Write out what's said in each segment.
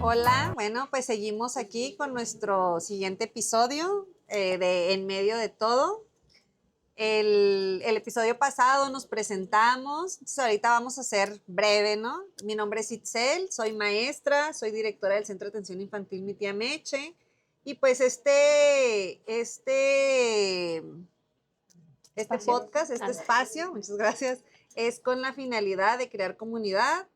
Hola, bueno, pues seguimos aquí con nuestro siguiente episodio de En Medio de Todo. El episodio pasado nos presentamos, entonces ahorita vamos a ser breve, ¿no? Mi nombre es Itzel, soy maestra, soy directora del Centro de Atención Infantil Mi Tía Meche, y pues este podcast, este espacio, muchas gracias, es con la finalidad de crear comunidad,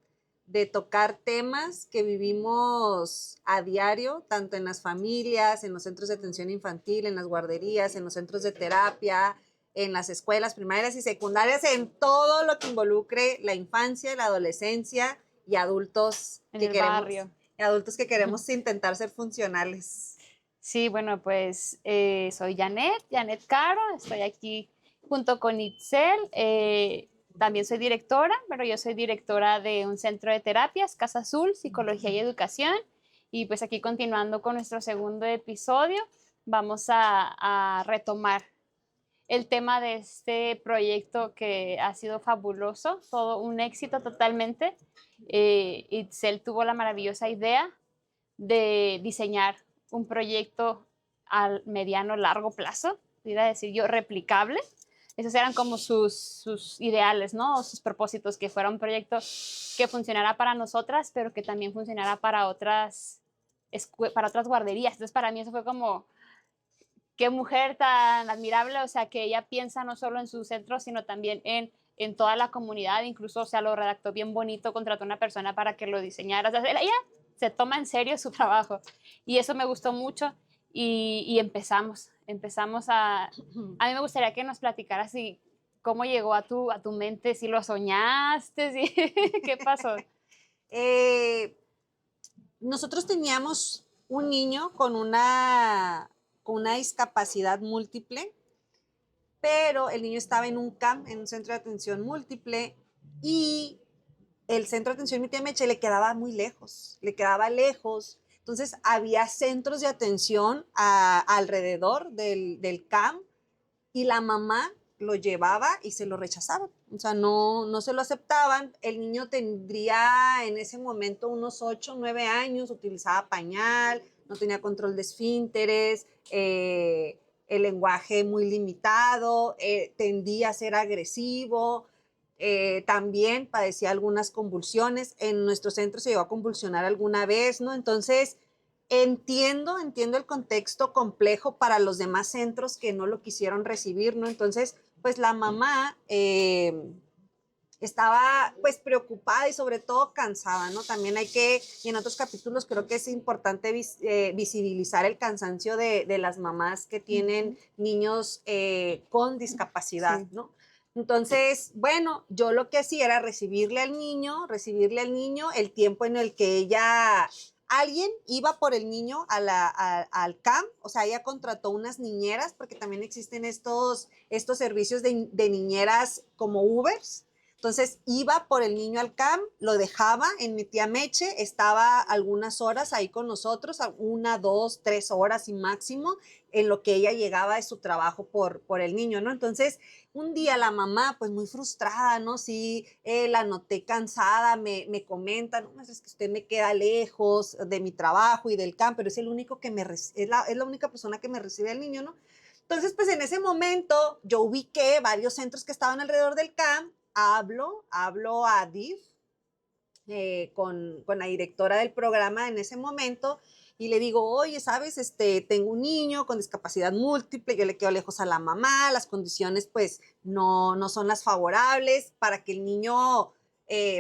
de tocar temas que vivimos a diario, tanto en las familias, en los centros de atención infantil, en las guarderías, en los centros de terapia, en las escuelas primarias y secundarias, en todo lo que involucre la infancia, la adolescencia y adultos en el barrio. adultos que queremos intentar ser funcionales. Sí, bueno, pues soy Janet Caro, estoy aquí junto con Itzel. También soy directora, pero yo soy directora de un centro de terapias, Casa Azul, Psicología y Educación. Y pues aquí continuando con nuestro segundo episodio, vamos a retomar el tema de este proyecto que ha sido fabuloso, todo un éxito totalmente. Itzel tuvo la maravillosa idea de diseñar un proyecto al mediano largo plazo, iba a decir yo, replicable. Esos eran como sus ideales, ¿no? Sus propósitos, que fuera un proyecto que funcionara para nosotras, pero que también funcionara para para otras guarderías. Entonces, para mí eso fue como, qué mujer tan admirable, o sea, que ella piensa no solo en su centro, sino también en toda la comunidad, incluso, o sea, lo redactó bien bonito, contrató a una persona para que lo diseñara, o sea, ella se toma en serio su trabajo, y eso me gustó mucho, y empezamos a mí me gustaría que nos platicaras si, cómo llegó a tu mente, si lo soñaste, si, ¿qué pasó? Nosotros teníamos un niño con una discapacidad múltiple, pero el niño estaba en un CAM, en un centro de atención múltiple, y el centro de atención Mi Tía Meche le quedaba muy lejos, le quedaba lejos. Entonces había centros de atención alrededor del CAM y la mamá lo llevaba y se lo rechazaban. O sea, no se lo aceptaban. El niño tendría en ese momento unos 8, 9 años, utilizaba pañal, no tenía control de esfínteres, el lenguaje muy limitado, tendía a ser agresivo, también padecía algunas convulsiones. En nuestro centro se llegó a convulsionar alguna vez, ¿no? Entonces, entiendo el contexto complejo para los demás centros que no lo quisieron recibir, ¿no? Entonces, pues la mamá estaba pues preocupada y sobre todo cansada, ¿no? También hay que, y en otros capítulos creo que es importante visibilizar el cansancio de las mamás que tienen niños con discapacidad, Sí. ¿no? Entonces, bueno, yo lo que hacía era recibirle al niño el tiempo en el que alguien iba por el niño al CAM, o sea, ella contrató unas niñeras, porque también existen estos servicios de niñeras como Ubers. Entonces iba por el niño al CAM, lo dejaba en Mi Tía Meche, estaba algunas horas ahí con nosotros, 1, 2, 3 horas y máximo, en lo que ella llegaba de su trabajo por el niño, ¿no? Entonces, un día la mamá, pues muy frustrada, ¿no? Sí, la noté cansada, me comenta, no, es que usted me queda lejos de mi trabajo y del CAM, pero es el único que es la única persona que me recibe al niño, ¿no? Entonces, pues en ese momento yo ubiqué varios centros que estaban alrededor del CAM, hablo a DIF con la directora del programa en ese momento y le digo, oye, ¿sabes? Tengo un niño con discapacidad múltiple, yo le quedo lejos a la mamá, las condiciones pues no son las favorables para que el niño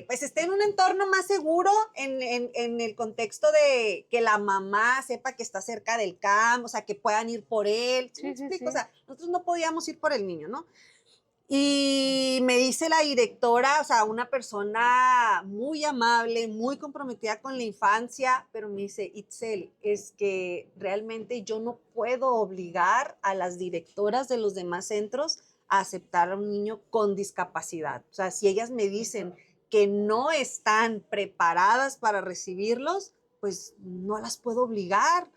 pues esté en un entorno más seguro en el contexto de que la mamá sepa que está cerca del CAM, o sea, que puedan ir por él, ¿sí me Sí, sí, explico? O sí. sea, nosotros no podíamos ir por el niño, ¿no? Y me dice la directora, o sea, una persona muy amable, muy comprometida con la infancia, pero me dice, Itzel, es que realmente yo no puedo obligar a las directoras de los demás centros a aceptar a un niño con discapacidad. O sea, si ellas me dicen que no están preparadas para recibirlos, pues no las puedo obligar.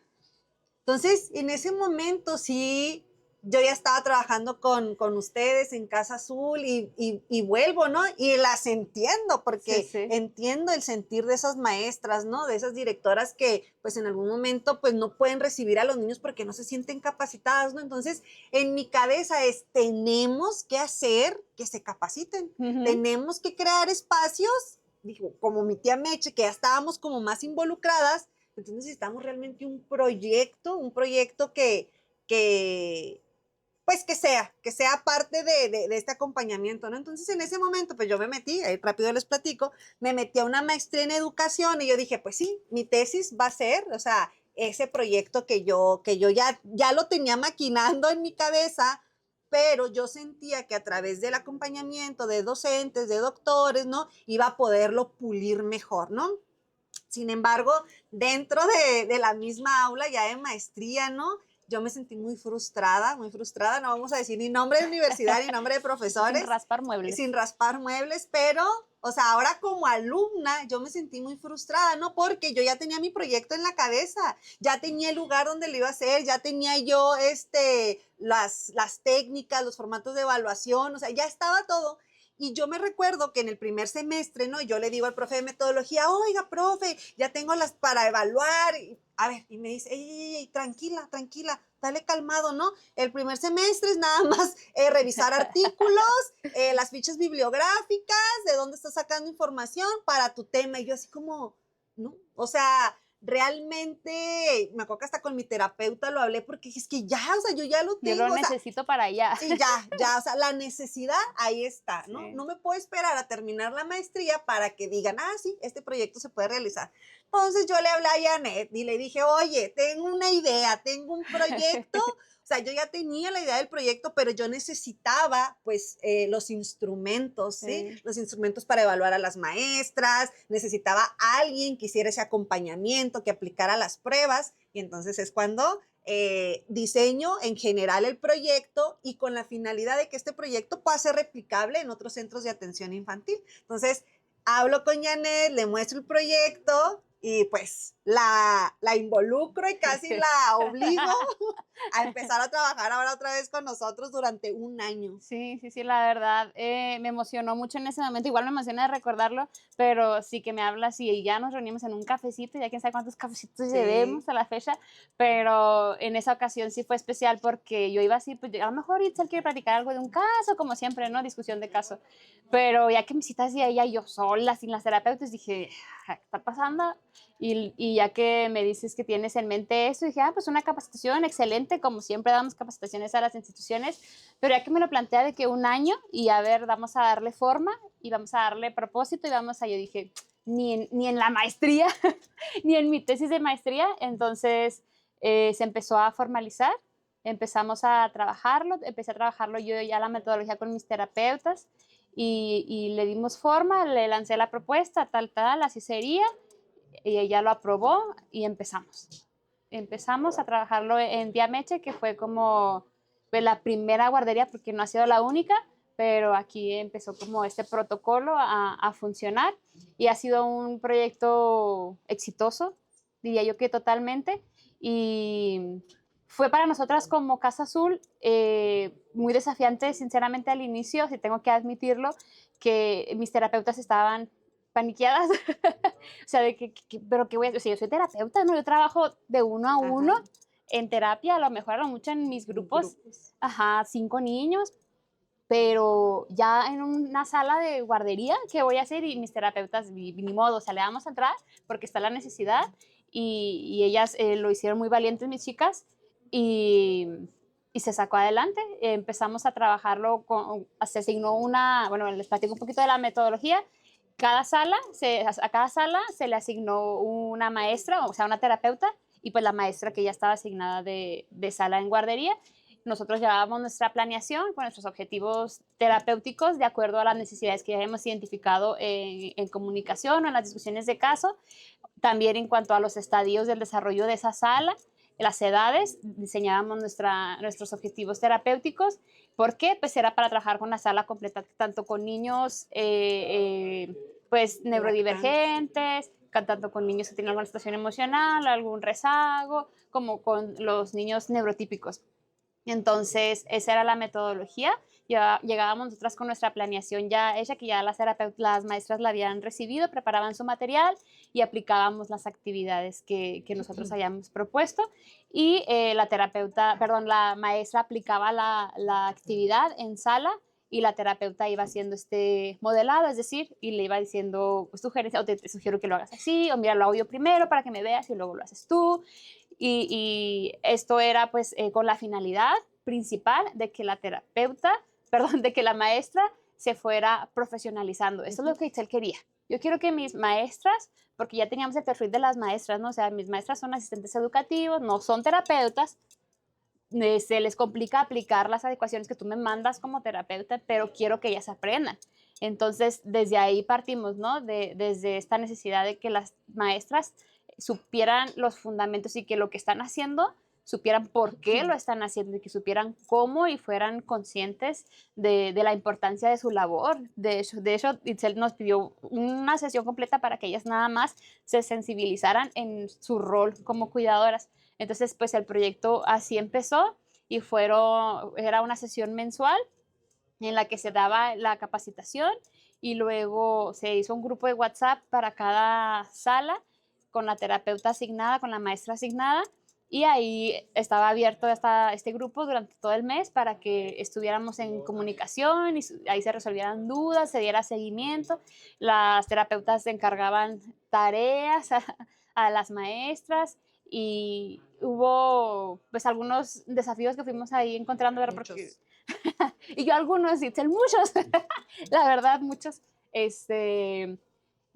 Entonces, en ese momento sí yo ya estaba trabajando con ustedes en Casa Azul y vuelvo, ¿no? Y las entiendo, porque Sí. entiendo el sentir de esas maestras, ¿no? De esas directoras que pues en algún momento pues no pueden recibir a los niños porque no se sienten capacitadas, ¿no? Entonces, en mi cabeza es, tenemos que hacer que se capaciten, tenemos que crear espacios, digo, como mi tía Meche, que ya estábamos como más involucradas, entonces necesitamos realmente un proyecto que pues que sea parte de este acompañamiento, ¿no? Entonces en ese momento, pues yo me metí, ahí rápido les platico, me metí a una maestría en educación y yo dije, pues sí, mi tesis va a ser, o sea, ese proyecto que yo ya lo tenía maquinando en mi cabeza, pero yo sentía que a través del acompañamiento de docentes, de doctores, ¿no? Iba a poderlo pulir mejor, ¿no? Sin embargo, dentro de la misma aula ya de maestría, ¿no? Yo me sentí muy frustrada, no vamos a decir ni nombre de universidad ni nombre de Sin profesores, raspar muebles. sin raspar muebles, pero, o sea, ahora como alumna yo me sentí muy frustrada, ¿no? Porque yo ya tenía mi proyecto en la cabeza, ya tenía el lugar donde lo iba a hacer, ya tenía yo las técnicas, los formatos de evaluación, o sea, ya estaba todo. Y yo me recuerdo que en el primer semestre, ¿no? Yo le digo al profe de metodología, oiga, profe, ya tengo las para evaluar. Y, a ver, y me dice, ey, tranquila, dale calmado, ¿no? El primer semestre es nada más revisar artículos, las fichas bibliográficas, de dónde estás sacando información para tu tema. Y yo así como, ¿no? O sea, realmente, me acuerdo que hasta con mi terapeuta lo hablé porque es que ya, o sea, yo ya lo Yo tengo, lo o sea, necesito para allá. sí, ya, o sea, la necesidad ahí está, ¿no? Sí. No me puedo esperar a terminar la maestría para que digan, sí, este proyecto se puede realizar. Entonces yo le hablé a Janet y le dije, oye, tengo una idea, tengo un proyecto, o sea, yo ya tenía la idea del proyecto, pero yo necesitaba, pues, los instrumentos, ¿sí? Sí. Los instrumentos para evaluar a las maestras, necesitaba alguien que hiciera ese acompañamiento, que aplicara las pruebas, y entonces es cuando diseño en general el proyecto y con la finalidad de que este proyecto pueda ser replicable en otros centros de atención infantil. Entonces, hablo con Janet, le muestro el proyecto y pues la involucro y casi la obligo a empezar a trabajar ahora otra vez con nosotros durante un año. Sí, la verdad, me emocionó mucho en ese momento, igual me emociona de recordarlo, pero sí que me hablas y ya nos reunimos en un cafecito, ya quién sabe cuántos cafecitos Sí. llevemos a la fecha, pero en esa ocasión sí fue especial porque yo iba así, pues a lo mejor Itzel quiere platicar algo de un caso, como siempre, ¿no? Discusión de caso, pero ya que me citas y ella y yo sola, sin las terapeutas, dije, ¿qué está pasando? Y ya que me dices que tienes en mente eso, dije, pues una capacitación excelente, como siempre damos capacitaciones a las instituciones, pero ya que me lo plantea de que un año y a ver, vamos a darle forma y vamos a darle propósito y vamos a, yo dije, ni en la maestría, ni en mi tesis de maestría, entonces se empezó a formalizar, empezamos a trabajarlo, empecé a trabajarlo yo ya la metodología con mis terapeutas y le dimos forma, le lancé la propuesta, tal, así sería, y ella lo aprobó y empezamos. Empezamos a trabajarlo en Diameche, que fue como pues, la primera guardería, porque no ha sido la única, pero aquí empezó como este protocolo a funcionar y ha sido un proyecto exitoso, diría yo que totalmente, y fue para nosotras como Casa Azul muy desafiante, sinceramente al inicio, si tengo que admitirlo, que mis terapeutas estaban paniqueadas, o sea, de pero qué voy a hacer, o sea, yo soy terapeuta, ¿no? Yo trabajo de uno a uno Ajá. en terapia, a lo mejor a lo mucho en mis grupos, 5 niños, pero ya en una sala de guardería, ¿qué voy a hacer? Y mis terapeutas, ni modo, o sea, le vamos a entrar porque está la necesidad y ellas lo hicieron muy valientes, mis chicas, y, y se sacó adelante. Empezamos a trabajarlo, se asignó bueno, les platico un poquito de la metodología. A cada sala se le asignó una maestra, o sea, una terapeuta, y pues la maestra que ya estaba asignada de sala en guardería. Nosotros llevábamos nuestra planeación con nuestros objetivos terapéuticos de acuerdo a las necesidades que ya hemos identificado en comunicación o en las discusiones de caso. También en cuanto a los estadios del desarrollo de esa sala, las edades, diseñábamos nuestros objetivos terapéuticos. ¿Por qué? Pues era para trabajar con la sala completa, tanto con niños pues neurodivergentes, tanto con niños que tienen alguna situación emocional, algún rezago, como con los niños neurotípicos. Entonces, esa era la metodología. Ya llegábamos nosotras con nuestra planeación ya hecha, que ya las maestras la habían recibido, preparaban su material y aplicábamos las actividades que nosotros hayamos propuesto. Y la maestra aplicaba la actividad en sala y la terapeuta iba haciendo este modelado, es decir, y le iba diciendo pues, sugerencias, o te sugiero que lo hagas así, o mira, lo hago yo primero para que me veas y luego lo haces tú. Y esto era pues con la finalidad principal de que la terapeuta, perdón, de que la maestra se fuera profesionalizando. Eso es lo que Itzel quería. Yo quiero que mis maestras, porque ya teníamos el perfil de las maestras, ¿no? O sea, mis maestras son asistentes educativos, no son terapeutas, se les complica aplicar las adecuaciones que tú me mandas como terapeuta, pero quiero que ellas aprendan. Entonces, desde ahí partimos, ¿no? Desde esta necesidad de que las maestras supieran los fundamentos y que lo que están haciendo supieran por qué lo están haciendo y que supieran cómo y fueran conscientes de la importancia de su labor. De hecho, Itzel nos pidió una sesión completa para que ellas nada más se sensibilizaran en su rol como cuidadoras. Entonces, pues el proyecto así empezó y era una sesión mensual en la que se daba la capacitación y luego se hizo un grupo de WhatsApp para cada sala con la terapeuta asignada, con la maestra asignada, y ahí estaba abierto este grupo durante todo el mes para que estuviéramos en comunicación y ahí se resolvieran dudas, se diera seguimiento. Las terapeutas se encargaban tareas a las maestras y hubo pues algunos desafíos que fuimos ahí encontrando, ¿verdad? Porque y yo algunos, Itzel, muchos, la verdad, muchos.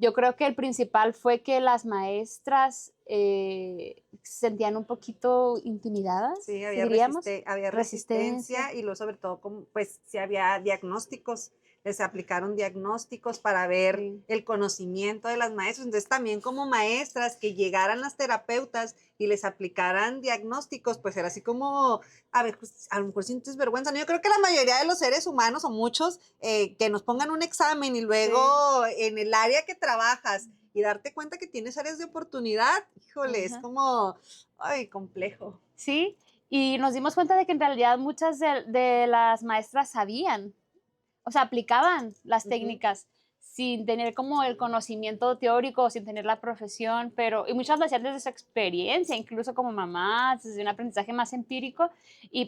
Yo creo que el principal fue que las maestras se sentían un poquito intimidadas, Sí, si diríamos, había resistencia. resistencia y luego sobre todo, como, pues sí había diagnósticos, les aplicaron diagnósticos para ver Sí. el conocimiento de las maestras. Entonces también como maestras que llegaran las terapeutas y les aplicaran diagnósticos, pues era así como, a ver, pues, a lo mejor sientes vergüenza, ¿no? Yo creo que la mayoría de los seres humanos o muchos que nos pongan un examen y luego en el área que trabajas y darte cuenta que tienes áreas de oportunidad, híjole, es como, ay, complejo. Sí, y nos dimos cuenta de que en realidad muchas de las maestras sabían, o sea, aplicaban las técnicas sin tener como el conocimiento teórico, sin tener la profesión, y muchas lo hacían desde su experiencia, incluso como mamás, desde un aprendizaje más empírico,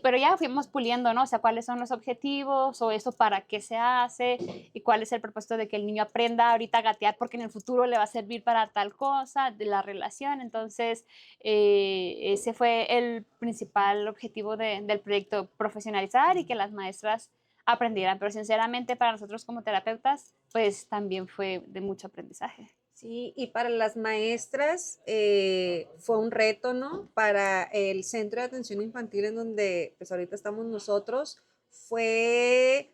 pero ya fuimos puliendo, ¿no? O sea, cuáles son los objetivos o eso para qué se hace y cuál es el propósito de que el niño aprenda ahorita a gatear porque en el futuro le va a servir para tal cosa, de la relación. Entonces, ese fue el principal objetivo del proyecto, profesionalizar y que las maestras aprendieran, pero sinceramente para nosotros como terapeutas, pues también fue de mucho aprendizaje. Sí, y para las maestras fue un reto, ¿no? Para el centro de atención infantil en donde pues ahorita estamos nosotros, fue,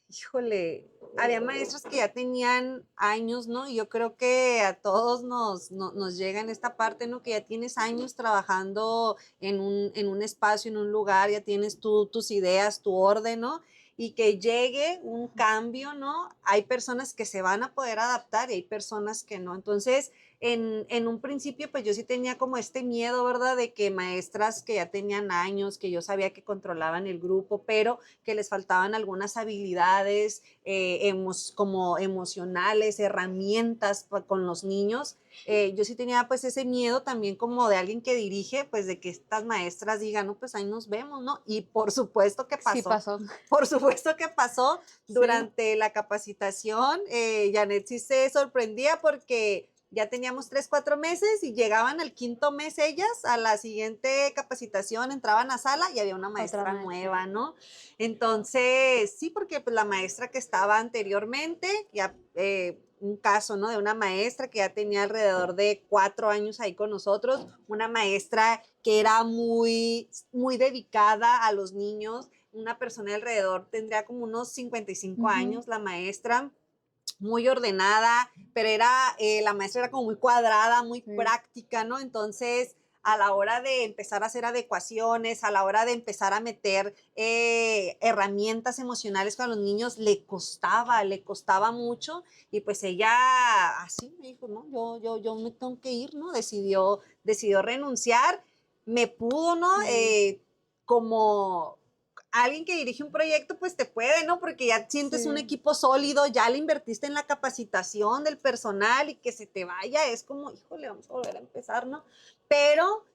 híjole, había maestras que ya tenían años, ¿no? Y yo creo que a todos nos llega en esta parte, ¿no? Que ya tienes años trabajando en un espacio, en un lugar, ya tienes tus ideas, tu orden, ¿no? Y que llegue un cambio, ¿no? Hay personas que se van a poder adaptar y hay personas que no. Entonces, en un principio, pues yo sí tenía como este miedo, ¿verdad? De que maestras que ya tenían años, que yo sabía que controlaban el grupo, pero que les faltaban algunas habilidades como emocionales, herramientas con los niños. Yo sí tenía pues ese miedo también como de alguien que dirige, pues de que estas maestras digan, no, pues ahí nos vemos, ¿no? Y por supuesto que pasó. Sí pasó. Por supuesto que pasó durante Sí. la capacitación. Janet sí se sorprendía porque ya teníamos 3, 4 meses y llegaban al quinto mes ellas a la siguiente capacitación, entraban a sala y había una maestra nueva, ¿no? Entonces, sí, porque pues, la maestra que estaba anteriormente, ya un caso, ¿no? De una maestra que ya tenía alrededor de 4 años ahí con nosotros, una maestra que era muy dedicada a los niños, una persona alrededor, tendría como unos 55 años, la maestra, muy ordenada, pero la maestra era como muy cuadrada, muy práctica, ¿no? Entonces, a la hora de empezar a hacer adecuaciones, a la hora de empezar a meter herramientas emocionales con los niños, le costaba mucho, y pues ella así me dijo, no, yo me tengo que ir, ¿no? Decidió renunciar, me pudo, ¿no? como alguien que dirige un proyecto, pues te puede, ¿no? Porque ya sientes un equipo sólido, ya le invertiste en la capacitación del personal y que se te vaya, es como, híjole, vamos a volver a empezar, ¿no? Pero,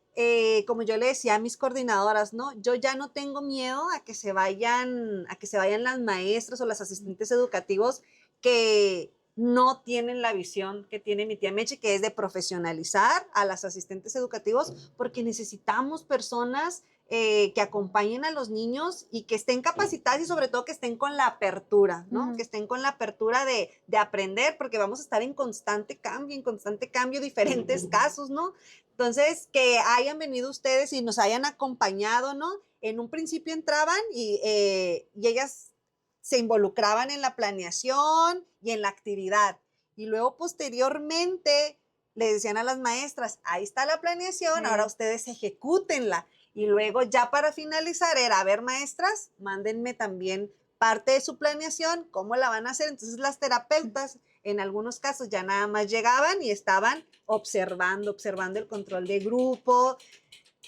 como yo le decía a mis coordinadoras, ¿no? Yo ya no tengo miedo a que se vayan las maestras o las asistentes educativos que no tienen la visión que tiene mi tía Meche, que es de profesionalizar a las asistentes educativos, porque necesitamos personas que acompañen a los niños y que estén capacitadas y sobre todo que estén con la apertura, ¿no? Que estén con la apertura de aprender, porque vamos a estar en constante cambio, diferentes casos, ¿no? Entonces, que hayan venido ustedes y nos hayan acompañado, ¿no? En un principio entraban y ellas se involucraban en la planeación y en la actividad. Y luego posteriormente le decían a las maestras, ahí está la planeación, ahora ustedes ejecútenla. Y luego ya para finalizar era, a ver maestras, mándenme también parte de su planeación, cómo la van a hacer. Entonces las terapeutas en algunos casos ya nada más llegaban y estaban observando el control de grupo.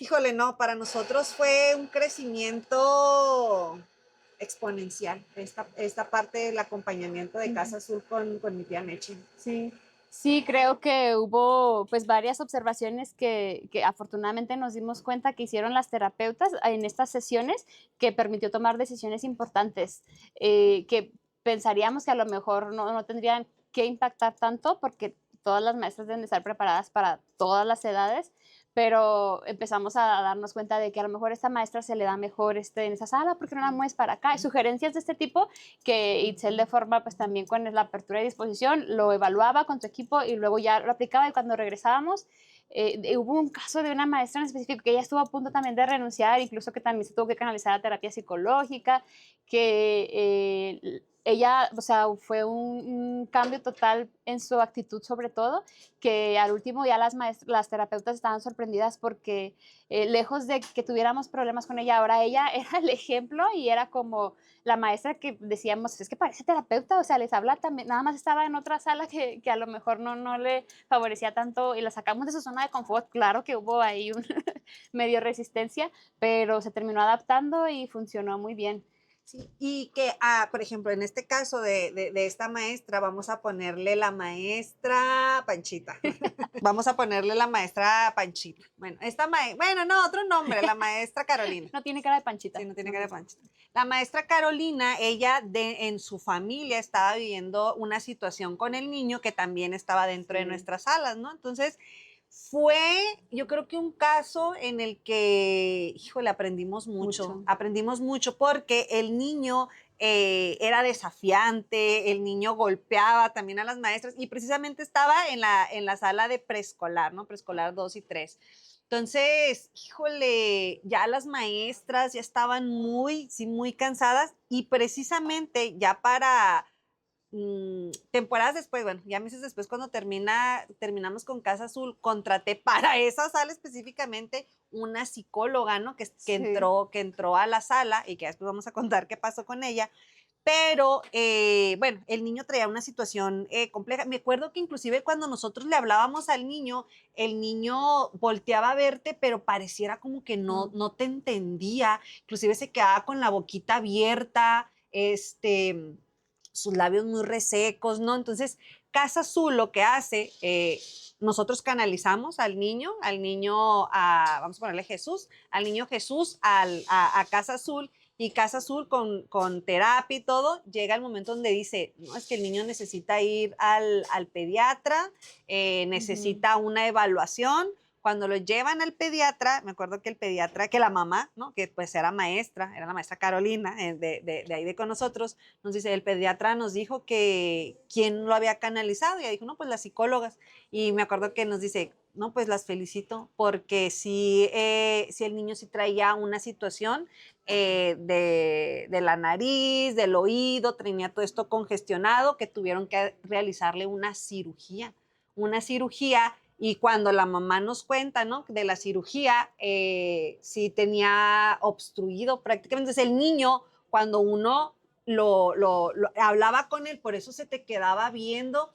Híjole, no, para nosotros fue un crecimiento exponencial esta parte del acompañamiento de Casa Azul con mi tía Meche. Sí. Sí, creo que hubo pues varias observaciones que afortunadamente nos dimos cuenta que hicieron las terapeutas en estas sesiones que permitió tomar decisiones importantes que pensaríamos que a lo mejor no tendrían que impactar tanto porque todas las maestras deben de estar preparadas para todas las edades, pero empezamos a darnos cuenta de que a lo mejor a esta maestra se le da mejor en esa sala, ¿por qué no la mueves para acá? Y sugerencias de este tipo que Itzel de forma pues también con la apertura y disposición lo evaluaba con tu equipo y luego ya lo aplicaba y cuando regresábamos hubo un caso de una maestra en específico que ella estuvo a punto también de renunciar, incluso que también se tuvo que canalizar a terapia psicológica, que ella, o sea, fue un cambio total en su actitud sobre todo, que al último ya las terapeutas estaban sorprendidas porque lejos de que tuviéramos problemas con ella, ahora ella era el ejemplo y era como la maestra que decíamos, es que parece terapeuta, o sea, les habla también, nada más estaba en otra sala que a lo mejor no le favorecía tanto y la sacamos de su zona de confort, claro que hubo ahí un medio resistencia, pero se terminó adaptando y funcionó muy bien. Sí, y que, por ejemplo, en este caso de esta maestra, vamos a ponerle la maestra Panchita. Vamos a ponerle la maestra Panchita. Bueno, bueno, no, otro nombre, la maestra Carolina. No tiene cara de Panchita. Sí, no tiene cara de Panchita. La maestra Carolina, ella en su familia estaba viviendo una situación con el niño que también estaba dentro de nuestras salas, ¿no? Entonces, fue, yo creo que un caso en el que, híjole, aprendimos mucho porque el niño era desafiante, el niño golpeaba también a las maestras y precisamente estaba en la sala de preescolar, ¿no? Preescolar 2 y 3. Entonces, híjole, ya las maestras ya estaban muy cansadas y precisamente ya para temporadas después, bueno, ya meses después, cuando terminamos con Casa Azul, contraté para esa sala específicamente una psicóloga, ¿no? Que entró a la sala y que después vamos a contar qué pasó con ella. Pero, bueno, el niño traía una situación compleja. Me acuerdo que inclusive cuando nosotros le hablábamos al niño, el niño volteaba a verte, pero pareciera como que no te entendía. Inclusive se quedaba con la boquita abierta, sus labios muy resecos, ¿no? Entonces, Casa Azul lo que hace, nosotros canalizamos al niño, vamos a ponerle Jesús, al niño Jesús a Casa Azul, y Casa Azul con terapia y todo, llega el momento donde dice, no, es que el niño necesita ir al pediatra, necesita una evaluación. Cuando lo llevan al pediatra, me acuerdo que el pediatra, que la mamá, ¿no? Que pues era la maestra Carolina, de ahí de con nosotros, nos dice, el pediatra nos dijo que quién lo había canalizado, y ella dijo, no, pues las psicólogas. Y me acuerdo que nos dice, no, pues las felicito, porque sí, el niño sí traía una situación de la nariz, del oído, tenía todo esto congestionado, que tuvieron que realizarle una cirugía. Y cuando la mamá nos cuenta, ¿no? De la cirugía, sí tenía obstruido prácticamente. Entonces el niño, cuando uno lo hablaba con él, por eso se te quedaba viendo,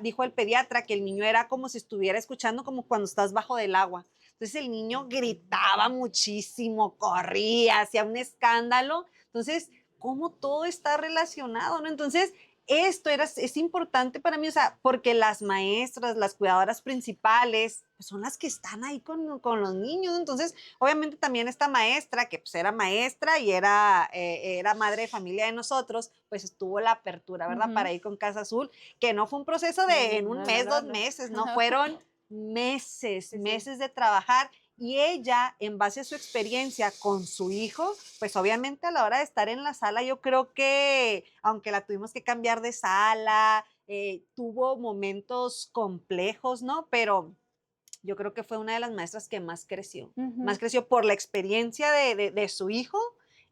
dijo el pediatra que el niño era como si estuviera escuchando como cuando estás bajo del agua. Entonces el niño gritaba muchísimo, corría, hacía un escándalo. Entonces, ¿cómo todo está relacionado, no? Entonces, es importante para mí, o sea, porque las maestras, las cuidadoras principales, pues son las que están ahí con los niños. Entonces, obviamente también esta maestra, que pues era maestra y era madre de familia de nosotros, pues tuvo la apertura, ¿verdad? Ujú. Para ir con Casa Azul, que no fue un proceso de en un No, no, mes, no, 2 meses, no, no. fueron meses, Sí, sí. meses de trabajar. Y ella, en base a su experiencia con su hijo, pues obviamente a la hora de estar en la sala, yo creo que, aunque la tuvimos que cambiar de sala, tuvo momentos complejos, ¿no? Pero yo creo que fue una de las maestras que más Ujú, creció por la experiencia de su hijo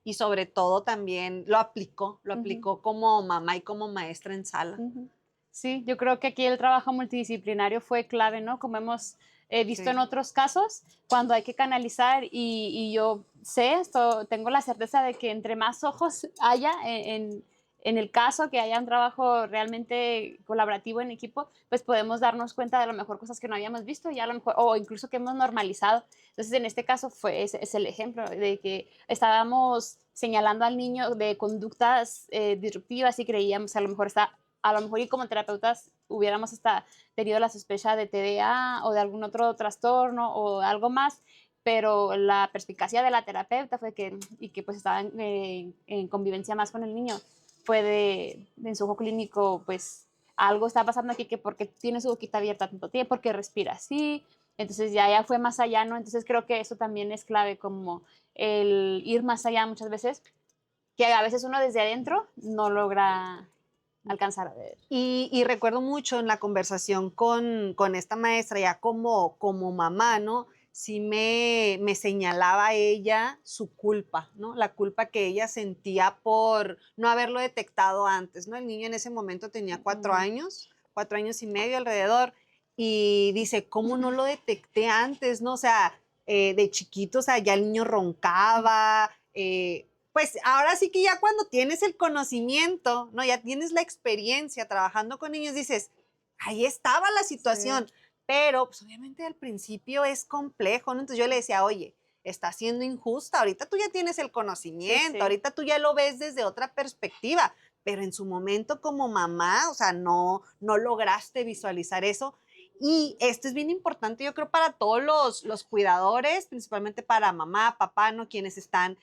y sobre todo también lo ujú. aplicó como mamá y como maestra en sala. Ujú. Sí, yo creo que aquí el trabajo multidisciplinario fue clave, ¿no? Como hemos visto en Sí. otros casos, cuando hay que canalizar y yo sé esto, tengo la certeza de que entre más ojos haya en el caso, que haya un trabajo realmente colaborativo en equipo, pues podemos darnos cuenta de a lo mejor cosas que no habíamos visto y a lo mejor, o incluso que hemos normalizado. Entonces, en este caso es el ejemplo de que estábamos señalando al niño de conductas disruptivas y creíamos a lo mejor está a lo mejor y como terapeutas hubiéramos hasta tenido la sospecha de TDA o de algún otro trastorno o algo más, pero la perspicacia de la terapeuta fue que, y que pues estaba en convivencia más con el niño, fue en su ojo clínico, pues algo está pasando aquí, que porque tiene su boquita abierta tanto tiempo, porque respira así, entonces ya fue más allá, ¿no? Entonces creo que eso también es clave, como el ir más allá muchas veces, que a veces uno desde adentro no logra alcanzar a ver. Y recuerdo mucho en la conversación con esta maestra, ya como mamá, ¿no? Sí me señalaba ella su culpa, ¿no? La culpa que ella sentía por no haberlo detectado antes, ¿no? El niño en ese momento tenía cuatro Ujú. años, 4 años y medio alrededor, y dice, ¿cómo no lo detecté antes, no? O sea, de chiquito, o sea, ya el niño roncaba, pues ahora sí que ya cuando tienes el conocimiento, ¿no? Ya tienes la experiencia trabajando con niños, dices, ahí estaba la Sí, situación, pero pues obviamente al principio es complejo, ¿no? Entonces yo le decía, oye, está siendo injusta, ahorita tú ya tienes el sí, conocimiento, sí. ahorita tú ya lo ves desde otra perspectiva, pero en su momento como mamá, o sea, no lograste visualizar eso. Y esto es bien importante, yo creo, para todos los cuidadores, principalmente para mamá, papá, ¿no? Quienes están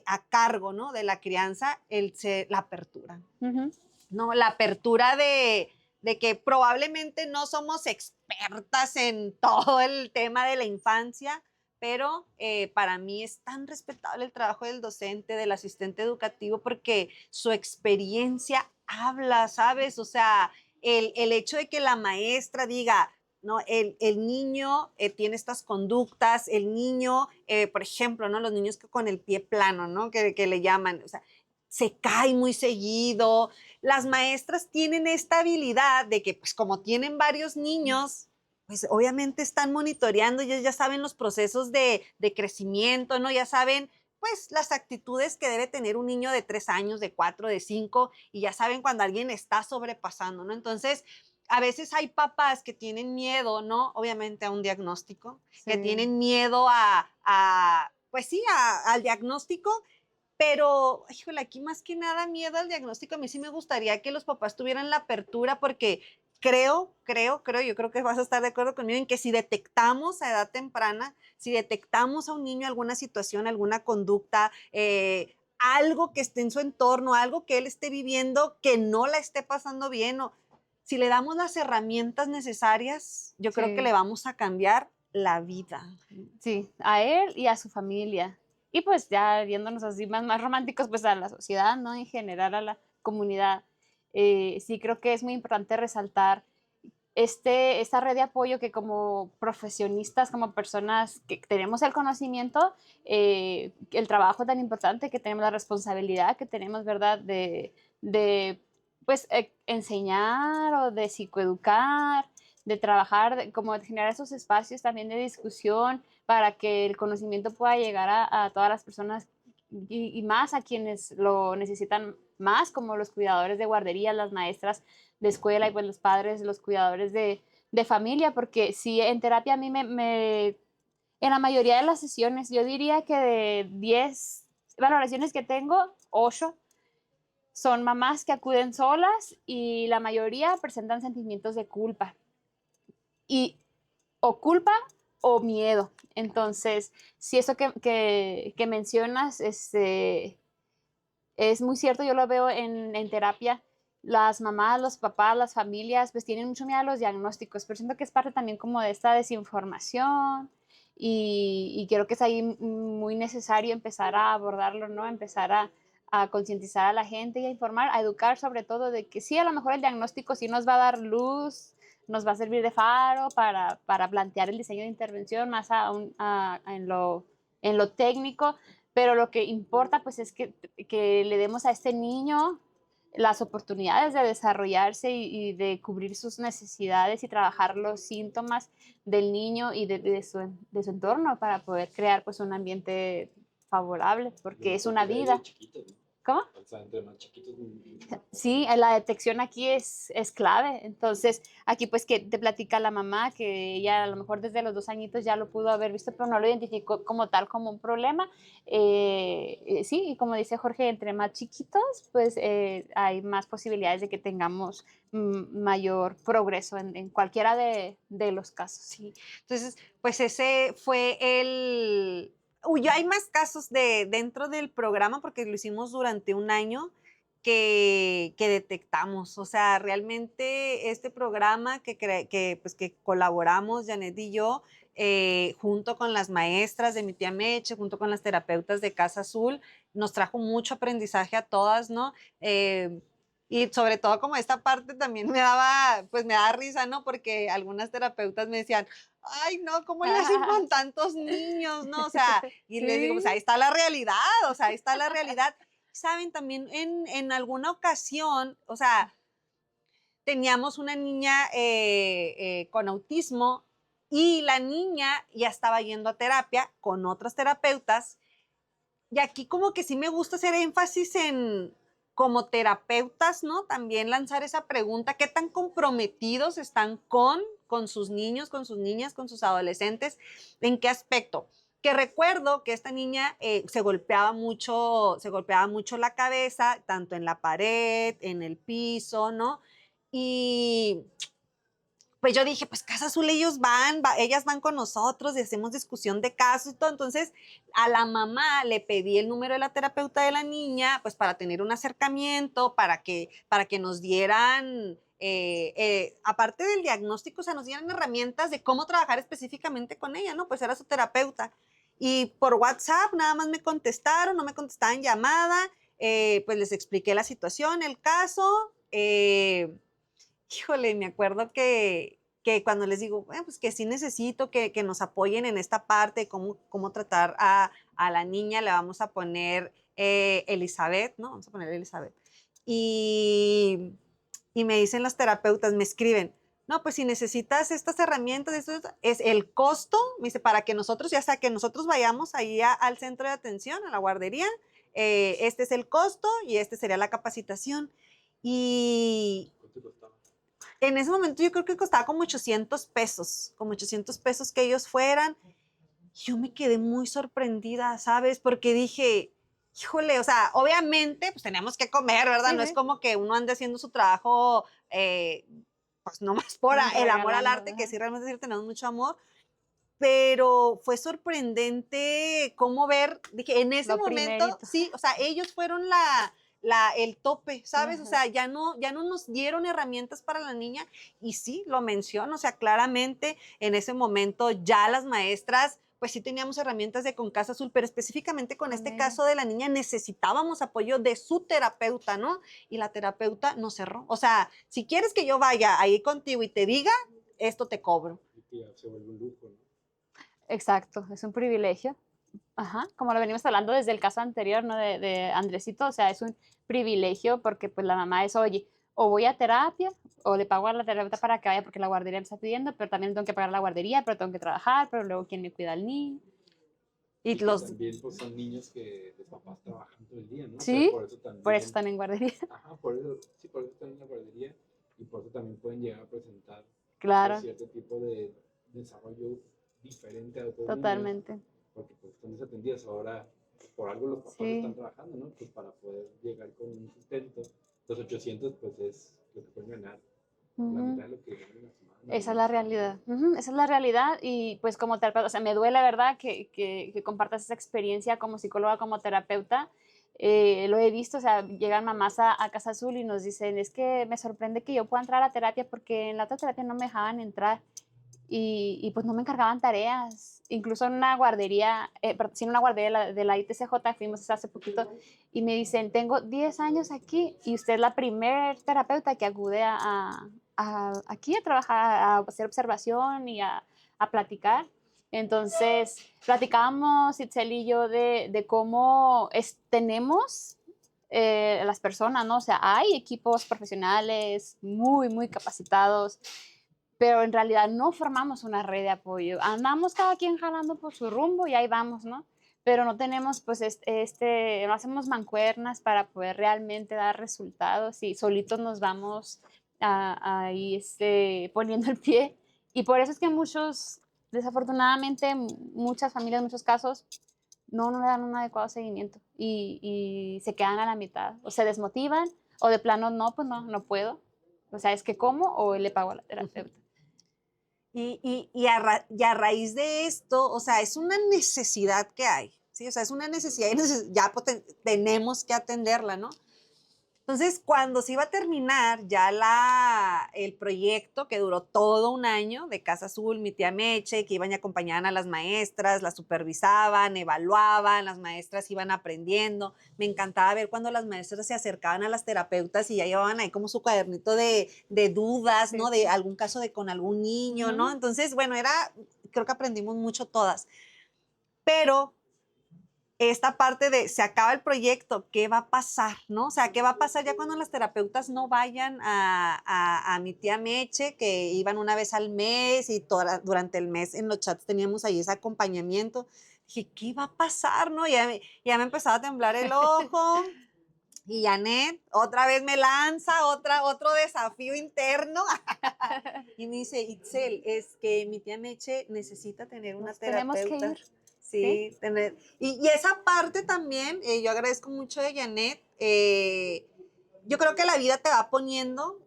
a cargo, ¿no? De la crianza, la apertura, Ujú. ¿no? La apertura de que probablemente no somos expertas en todo el tema de la infancia, pero para mí es tan respetable el trabajo del docente, del asistente educativo, porque su experiencia habla, ¿sabes? O sea, el hecho de que la maestra diga, ¿no? El niño tiene estas conductas, el niño, por ejemplo, ¿no? Los niños con el pie plano, ¿no? Que le llaman, o sea, se cae muy seguido. Las maestras tienen esta habilidad de que, pues como tienen varios niños, pues obviamente están monitoreando, ellos ya saben los procesos de crecimiento, ¿no? Ya saben, pues, las actitudes que debe tener un niño de 3 años, de 4, de 5, y ya saben cuando alguien está sobrepasando, ¿no? Entonces, a veces hay papás que tienen miedo, ¿no? Obviamente a un diagnóstico, que Sí. tienen miedo pues sí, al diagnóstico, pero, híjole, aquí más que nada miedo al diagnóstico. A mí sí me gustaría que los papás tuvieran la apertura porque yo creo que vas a estar de acuerdo conmigo en que si detectamos a edad temprana, si detectamos a un niño alguna situación, alguna conducta, algo que esté en su entorno, algo que él esté viviendo, que no la esté pasando bien, o si le damos las herramientas necesarias, yo creo que le Sí, vamos a cambiar la vida. sí, a él y a su familia. Y pues ya viéndonos así más románticos, pues a la sociedad, ¿no? En general a la comunidad. Sí creo que es muy importante resaltar esta red de apoyo que como profesionistas, como personas que tenemos el conocimiento, el trabajo tan importante que tenemos, la responsabilidad que tenemos, ¿verdad? De pues enseñar o de psicoeducar, de trabajar, como de generar esos espacios también de discusión para que el conocimiento pueda llegar a todas las personas y más a quienes lo necesitan más, como los cuidadores de guardería, las maestras de escuela y pues los padres, los cuidadores de familia, porque si en terapia a mí En la mayoría de las sesiones, yo diría que de 10 valoraciones que tengo, 8 son mamás que acuden solas y la mayoría presentan sentimientos de culpa. Y o culpa o miedo. Entonces, si eso que mencionas es muy cierto, yo lo veo en terapia. Las mamás, los papás, las familias, pues tienen mucho miedo a los diagnósticos, pero siento que es parte también como de esta desinformación y creo que es ahí muy necesario empezar a abordarlo, ¿no? Empezar a concientizar a la gente y a informar, a educar sobre todo de que sí, a lo mejor el diagnóstico sí nos va a dar luz, nos va a servir de faro para plantear el diseño de intervención más en lo técnico, pero lo que importa pues es que le demos a este niño las oportunidades de desarrollarse y de cubrir sus necesidades y trabajar los síntomas del niño y de su entorno para poder crear pues un ambiente favorable, porque es una vida. ¿Cómo? O sea, entre más chiquitos. Sí, la detección aquí es clave. Entonces, aquí pues que te platica la mamá que ella a lo mejor desde los 2 añitos ya lo pudo haber visto, pero no lo identificó como tal, como un problema. Sí, y como dice Jorge, entre más chiquitos, pues hay más posibilidades de que tengamos mayor progreso en cualquiera de los casos. Sí. Entonces, pues ese fue el... Uy, hay más casos dentro del programa porque lo hicimos durante un año que detectamos. O sea, realmente este programa pues, que colaboramos, Janet y yo, junto con las maestras de mi tía Meche, junto con las terapeutas de Casa Azul, nos trajo mucho aprendizaje a todas, ¿no? Y sobre todo como esta parte también pues me daba risa, ¿no? Porque algunas terapeutas me decían, ay, no, ¿cómo le hacen con tantos niños, no? O sea, y les digo, pues Sí. ahí está la realidad, o sea, ahí está la realidad. Saben, también en alguna ocasión, o sea, teníamos una niña con autismo y la niña ya estaba yendo a terapia con otras terapeutas y aquí como que sí me gusta hacer énfasis en, como terapeutas, ¿no? También lanzar esa pregunta, ¿qué tan comprometidos están con sus niños, con sus niñas, con sus adolescentes? ¿En qué aspecto? Que recuerdo que esta niña se golpeaba mucho la cabeza, tanto en la pared, en el piso, ¿no? Y pues yo dije, pues Casa Azul, ellas van con nosotros y hacemos discusión de casos y todo. Entonces, a la mamá le pedí el número de la terapeuta de la niña, pues para tener un acercamiento, para que nos dieran, aparte del diagnóstico, o sea, nos dieran herramientas de cómo trabajar específicamente con ella, ¿no? Pues era su terapeuta. Y por WhatsApp nada más me contestaron, no me contestaban llamada, pues les expliqué la situación, el caso. Híjole, me acuerdo que cuando les digo, pues que sí necesito que nos apoyen en esta parte, cómo tratar a la niña, le vamos a poner Elizabeth, ¿no? Vamos a poner Elizabeth. Y me dicen las terapeutas, me escriben, no, pues si necesitas estas herramientas, esto es el costo, me dice, para que nosotros, ya sea que nosotros vayamos ahí al centro de atención, a la guardería, este es el costo y este sería la capacitación. Y ¿Cuánto costaba? en ese momento yo creo que costaba como 800 pesos, como 800 pesos que ellos fueran. Yo me quedé muy sorprendida, ¿sabes? Porque dije, híjole, o sea, obviamente, pues teníamos que comer, ¿verdad? Sí, No es sí. como que uno ande haciendo su trabajo, pues nomás por el amor al Regalando, arte, que ajá. sí, realmente sí tenemos mucho amor, pero fue sorprendente cómo ver, dije, en ese Lo momento, primerito. sí, o sea, ellos fueron el tope, ¿sabes? O Ajá. sea, ya no nos dieron herramientas para la niña y sí, lo menciono, o sea, claramente en ese momento ya las maestras, pues sí teníamos herramientas de con Casa Azul, pero específicamente con Con este ella. caso de la niña necesitábamos apoyo de su terapeuta, ¿no? Y la terapeuta nos cerró. O sea, si quieres que yo vaya ahí contigo y te diga, esto te cobro. Y que ya se vuelve un lujo, ¿no? Exacto, es un privilegio. Ajá, como lo venimos hablando desde el caso anterior, ¿no? De Andresito, o sea, es un privilegio porque pues la mamá es, oye, o voy a terapia o le pago a la terapeuta para que vaya porque la guardería me está pidiendo, pero también tengo que pagar la guardería, pero tengo que trabajar, pero luego quién me cuida al niño. Y Y que los, también pues, son niños que los papás trabajan todo el día, ¿no? O sea, Sí, por eso por eso también, están en guardería. ajá, por eso, sí, por eso están en la guardería y por eso también pueden llegar a presentar pues, Claro, cierto tipo de desarrollo diferente a otros niños, Totalmente. porque pues están desatendidos. Ahora, por algo los papás Sí. están trabajando, ¿no? Pues para poder llegar con un sustento. Los 800 pues es lo que pueden ganar, la Ujú. mitad de lo que ganan en la semana. Esa es la realidad. Ujú, esa es la realidad y pues como terapeuta, o sea, me duele, ¿verdad? Que compartas esa experiencia como psicóloga, como terapeuta. Lo he visto, o sea, llegan mamás a Casa Azul y nos dicen, es que me sorprende que yo pueda entrar a la terapia porque en la otra terapia no me dejaban entrar pues no me encargaban tareas. Incluso en una guardería, sí, en una guardería de la ITCJ, fuimos hace poquito, y me dicen, tengo 10 años aquí y usted es la primer terapeuta que acude aquí a trabajar, a hacer observación y a platicar. Entonces, platicábamos Itzel y yo de cómo tenemos las personas, ¿no? O sea, hay equipos profesionales muy, muy capacitados, pero en realidad no formamos una red de apoyo. Andamos cada quien jalando por su rumbo y ahí vamos, ¿no? Pero no tenemos, pues, no hacemos mancuernas para poder realmente dar resultados y solitos nos vamos ahí poniendo el pie. Y por eso es que muchos, desafortunadamente, muchas familias, en muchos casos, no le dan un adecuado seguimiento y se quedan a la mitad o se desmotivan o de plano no, pues no puedo. O sea, es que como o le pago a la terapeuta. Y a raíz de esto, o sea, es una necesidad que hay, ¿sí? O sea, es una necesidad y ya tenemos que atenderla, ¿no? Entonces, cuando se iba a terminar ya el proyecto, que duró todo un año, de Casa Azul, mi tía Meche, que iban y acompañaban a las maestras, las supervisaban, evaluaban, las maestras iban aprendiendo. Me encantaba ver cuando las maestras se acercaban a las terapeutas y ya llevaban ahí como su cuadernito de dudas, Sí, ¿no? sí. De algún caso con algún niño, ¿no? Entonces, bueno, creo que aprendimos mucho todas. Pero esta parte de se acaba el proyecto, ¿qué va a pasar? ¿No? O sea, ¿qué va a pasar ya cuando las terapeutas no vayan a mi tía Meche, que iban una vez al mes y durante el mes en los chats teníamos ahí ese acompañamiento? Dije, ¿qué va a pasar? ¿No? Ya me empezaba a temblar el ojo. Y Janet otra vez me lanza otro desafío interno y me dice, Itzel, es que mi tía Meche necesita tener una Nos tenemos que terapeuta. ir. Sí, tener. Y esa parte también, yo agradezco mucho de Janet. Yo creo que la vida te va poniendo,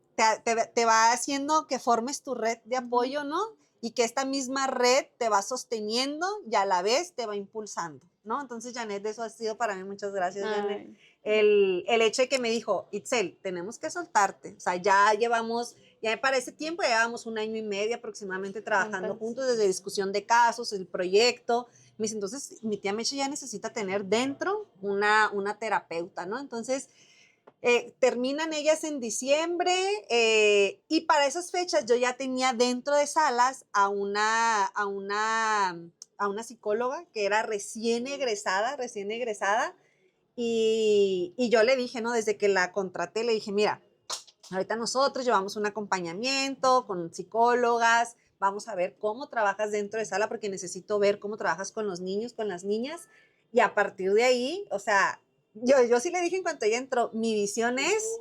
te va haciendo que formes tu red de apoyo, ¿no? Y que esta misma red te va sosteniendo y a la vez te va impulsando, ¿no? Entonces, Janet, eso ha sido para mí, muchas gracias, Janet. Ay, El hecho de que me dijo, Itzel, tenemos que soltarte. O sea, ya para ese tiempo ya llevamos un año y medio aproximadamente trabajando juntos, desde discusión de casos, el proyecto. Me dice, entonces mi tía Meche ya necesita tener dentro una terapeuta, ¿no? Entonces, terminan ellas en diciembre y para esas fechas yo ya tenía dentro de Salas a una psicóloga que era recién egresada, y yo le dije, ¿no? Desde que la contraté, le dije, mira, ahorita nosotros llevamos un acompañamiento con psicólogas, vamos a ver cómo trabajas dentro de sala porque necesito ver cómo trabajas con los niños, con las niñas y a partir de ahí, o sea, yo sí le dije en cuanto ella entró, mi visión es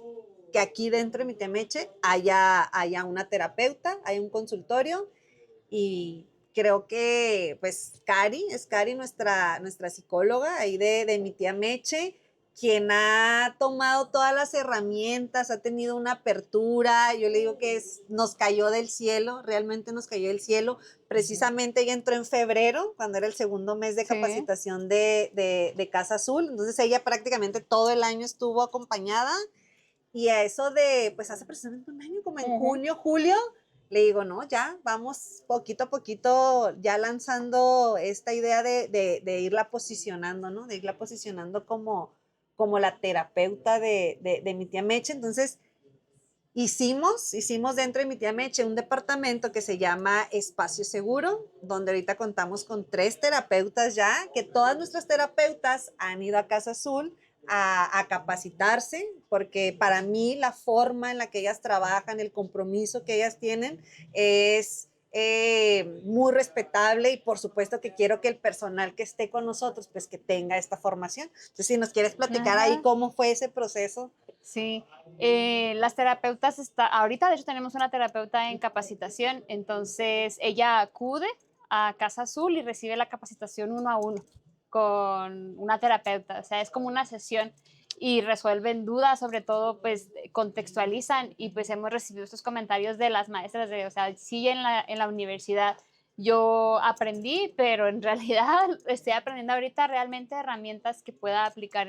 que aquí dentro de mi Temeche haya una terapeuta, hay un consultorio y creo que pues es Cari nuestra psicóloga ahí de mi tía Meche, quien ha tomado todas las herramientas, ha tenido una apertura, yo le digo que nos cayó del cielo, realmente nos cayó del cielo. Precisamente ella entró en febrero, cuando era el segundo mes de sí. capacitación de Casa Azul, entonces ella prácticamente todo el año estuvo acompañada y a eso pues hace precisamente un año, como en junio, julio, le digo, no, ya vamos poquito a poquito ya lanzando esta idea de irla posicionando, ¿no? De irla posicionando como la terapeuta de mi tía Meche. Entonces, hicimos dentro de mi tía Meche un departamento que se llama Espacio Seguro, donde ahorita contamos con 3 terapeutas ya, que todas nuestras terapeutas han ido a Casa Azul a capacitarse, porque para mí la forma en la que ellas trabajan, el compromiso que ellas tienen es muy respetable y por supuesto que quiero que el personal que esté con nosotros, pues que tenga esta formación. Entonces, si nos quieres platicar ahí cómo fue ese proceso. Sí, las terapeutas ahorita de hecho tenemos una terapeuta en capacitación, entonces ella acude a Casa Azul y recibe la capacitación 1 a 1 con una terapeuta. O sea, es como una sesión y resuelven dudas, sobre todo, pues contextualizan y pues hemos recibido estos comentarios de las maestras de, o sea, sí en la universidad yo aprendí, pero en realidad estoy aprendiendo ahorita realmente herramientas que pueda aplicar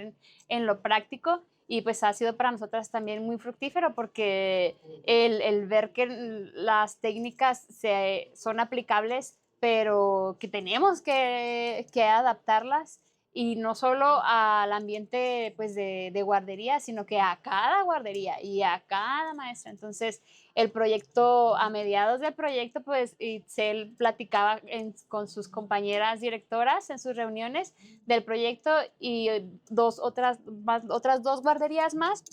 en lo práctico y pues ha sido para nosotras también muy fructífero porque el ver que las técnicas son aplicables, pero que tenemos que adaptarlas y no solo al ambiente pues de guardería, sino que a cada guardería y a cada maestra. Entonces, el proyecto, a mediados del proyecto, pues Itzel platicaba con sus compañeras directoras en sus reuniones del proyecto y otras 2 guarderías más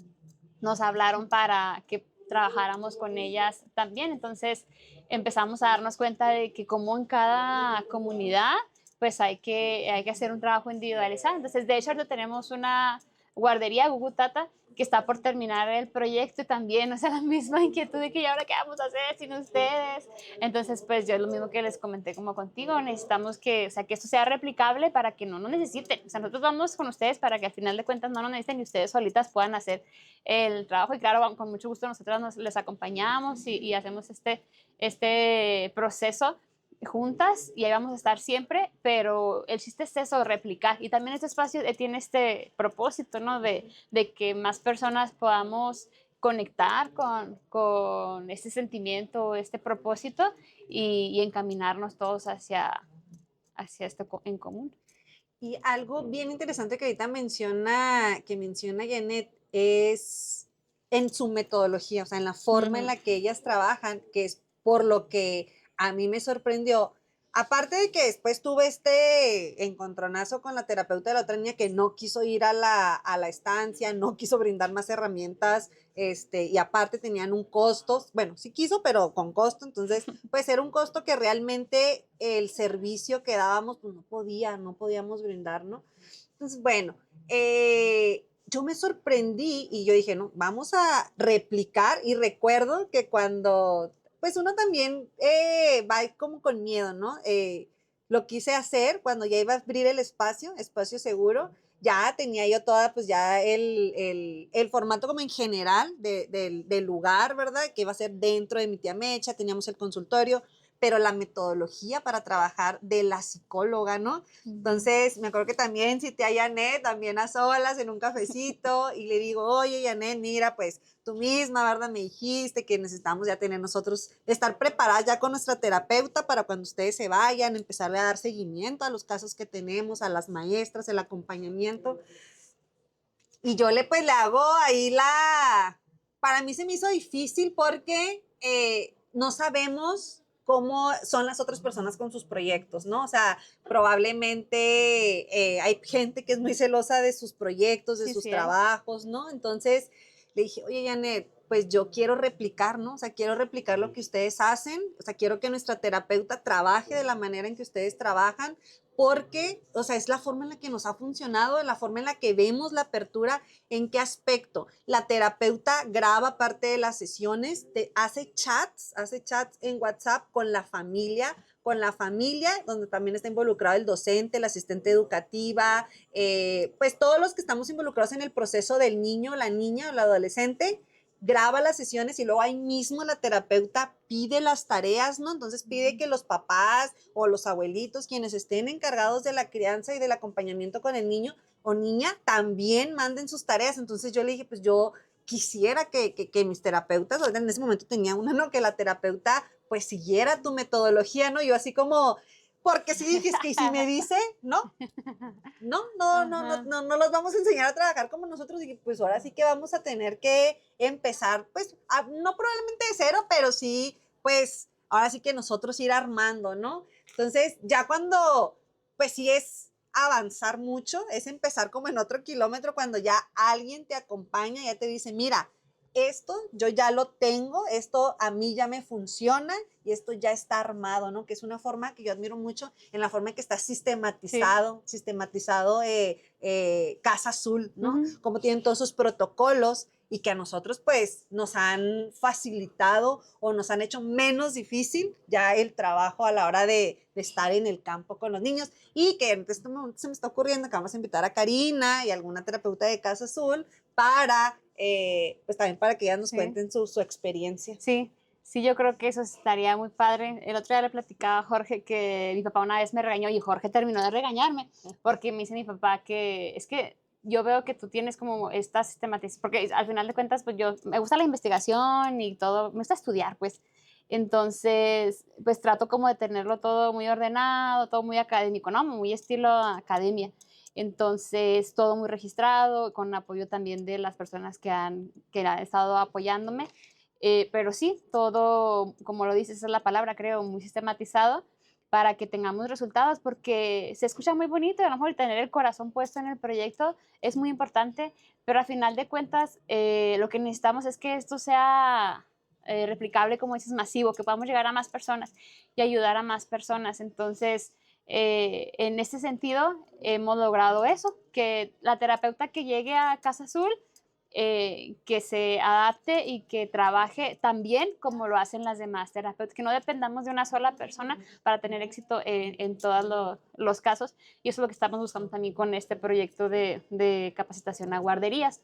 nos hablaron para que trabajáramos con ellas también. Entonces empezamos a darnos cuenta de que como en cada comunidad, pues hay que hacer un trabajo individualizado. Entonces, de hecho, ahorita tenemos una guardería, Gugutata, que está por terminar el proyecto y también, o sea, la misma inquietud de que ¿y ahora qué vamos a hacer sin ustedes? Entonces, pues yo lo mismo que les comenté como contigo, necesitamos que, o sea, que esto sea replicable para que no nos necesiten. O sea, nosotros vamos con ustedes para que al final de cuentas no nos necesiten y ustedes solitas puedan hacer el trabajo. Y claro, con mucho gusto nosotras les acompañamos y hacemos este proceso juntas y ahí vamos a estar siempre, pero el chiste es eso, replicar. Y también este espacio tiene este propósito, ¿no? De que más personas podamos conectar con este sentimiento, este propósito y encaminarnos todos hacia esto en común. Y algo bien interesante que ahorita que menciona Janet, es en su metodología, o sea, en la forma en la que ellas trabajan, que es por lo que a mí me sorprendió. Aparte de que después tuve este encontronazo con la terapeuta de la otra niña que no quiso ir a la estancia, no quiso brindar más herramientas, y aparte tenían un costo, bueno, sí quiso, pero con costo, entonces, pues era un costo que realmente el servicio que dábamos, pues no podíamos brindar, ¿no? Entonces, bueno, yo me sorprendí y yo dije, no, vamos a replicar y recuerdo que cuando pues uno también va como con miedo, ¿no? Lo quise hacer cuando ya iba a abrir el espacio seguro, ya tenía yo toda, pues ya el formato como en general del lugar, ¿verdad? Que iba a ser dentro de mi tía Mecha, teníamos el consultorio, pero la metodología para trabajar de la psicóloga, ¿no? Entonces, me acuerdo que también cité a Janet, también a solas, en un cafecito, y le digo, oye, Janet, mira, pues tú misma, ¿verdad? Me dijiste que necesitamos ya tener nosotros, estar preparadas ya con nuestra terapeuta para cuando ustedes se vayan, empezarle a dar seguimiento a los casos que tenemos, a las maestras, el acompañamiento. Y yo pues le hago ahí para mí se me hizo difícil porque no sabemos cómo son las otras personas con sus proyectos, ¿no? O sea, probablemente hay gente que es muy celosa de sus proyectos, de sus trabajos, ¿no? Entonces le dije, oye, Janet, pues yo quiero replicar, ¿no? O sea, quiero replicar lo que ustedes hacen, o sea, quiero que nuestra terapeuta trabaje de la manera en que ustedes trabajan, porque, o sea, es la forma en la que nos ha funcionado, la forma en la que vemos la apertura. ¿En qué aspecto? La terapeuta graba parte de las sesiones, hace chats en WhatsApp con la familia, donde también está involucrado el docente, la asistente educativa, pues todos los que estamos involucrados en el proceso del niño, la niña o la adolescente, graba las sesiones y luego ahí mismo la terapeuta pide las tareas, ¿no? Entonces pide que los papás o los abuelitos, quienes estén encargados de la crianza y del acompañamiento con el niño o niña, también manden sus tareas. Entonces yo le dije, pues yo quisiera que mis terapeutas, en ese momento tenía una, ¿no? Que la terapeuta pues siguiera tu metodología, ¿no? Yo así como, porque si dije, es que si me dice, no los vamos a enseñar a trabajar como nosotros y pues ahora sí que vamos a tener que empezar, pues, no probablemente de cero, pero sí, pues, ahora sí que nosotros ir armando, ¿no? Entonces, ya cuando, pues sí es avanzar mucho, es empezar como en otro kilómetro cuando ya alguien te acompaña, ya te dice, mira, esto yo ya lo tengo, esto a mí ya me funciona y esto ya está armado, ¿no? Que es una forma que yo admiro mucho en la forma en que está sistematizado Casa Azul, ¿no? Como tienen todos sus protocolos, y que a nosotros pues nos han facilitado o nos han hecho menos difícil ya el trabajo a la hora de estar en el campo con los niños, y que en este momento se me está ocurriendo que vamos a invitar a Karina y alguna terapeuta de Casa Azul para, pues también para que ellas nos Sí. cuenten su experiencia. Sí, sí, yo creo que eso estaría muy padre. El otro día le platicaba a Jorge que mi papá una vez me regañó y Jorge terminó de regañarme porque me dice mi papá que es que yo veo que tú tienes como esta sistematización, porque al final de cuentas, pues yo me gusta la investigación y todo, me gusta estudiar, pues. Entonces, pues trato como de tenerlo todo muy ordenado, todo muy académico, ¿no? Muy estilo academia. Entonces, todo muy registrado, con apoyo también de las personas que han estado apoyándome. Pero sí, todo, como lo dices, esa es la palabra, creo, muy sistematizado para que tengamos resultados, porque se escucha muy bonito, a lo mejor tener el corazón puesto en el proyecto es muy importante, pero a final de cuentas lo que necesitamos es que esto sea replicable, como dices, masivo, que podamos llegar a más personas y ayudar a más personas. Entonces, en ese sentido, hemos logrado eso, que la terapeuta que llegue a Casa Azul que se adapte y que trabaje tan bien como lo hacen las demás terapeutas, que no dependamos de una sola persona para tener éxito en todos los casos. Y eso es lo que estamos buscando también con este proyecto de capacitación a guarderías.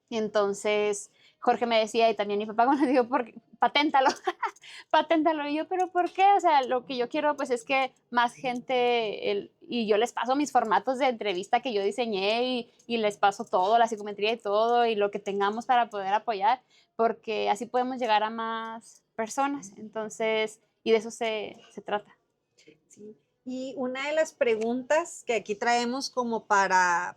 Y entonces Jorge me decía, y también mi papá cuando digo, paténtalo, paténtalo. Y yo, pero ¿por qué? O sea, lo que yo quiero pues es que más gente, y yo les paso mis formatos de entrevista que yo diseñé y les paso todo, la psicometría y todo, y lo que tengamos para poder apoyar, porque así podemos llegar a más personas. Entonces, y de eso se trata. Sí. Y una de las preguntas que aquí traemos como para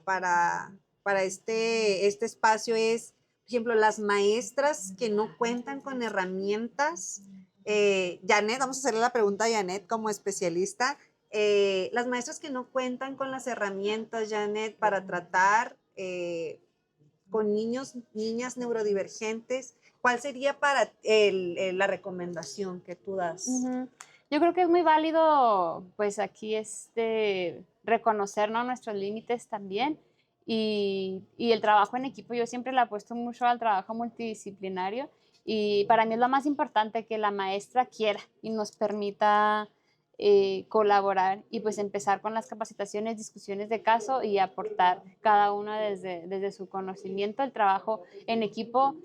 este espacio es, por ejemplo, las maestras que no cuentan con herramientas. Janet, vamos a hacerle la pregunta a Janet como especialista. Las maestras que no cuentan con las herramientas, Janet, para tratar con niños, niñas neurodivergentes, ¿cuál sería para la recomendación que tú das? Ujú. Yo creo que es muy válido, pues aquí reconocer, ¿no? Nuestros límites también y el trabajo en equipo. Yo siempre le apuesto mucho al trabajo multidisciplinario y para mí es lo más importante que la maestra quiera y nos permita colaborar y pues empezar con las capacitaciones, discusiones de caso y aportar cada uno desde su conocimiento. El trabajo en equipo,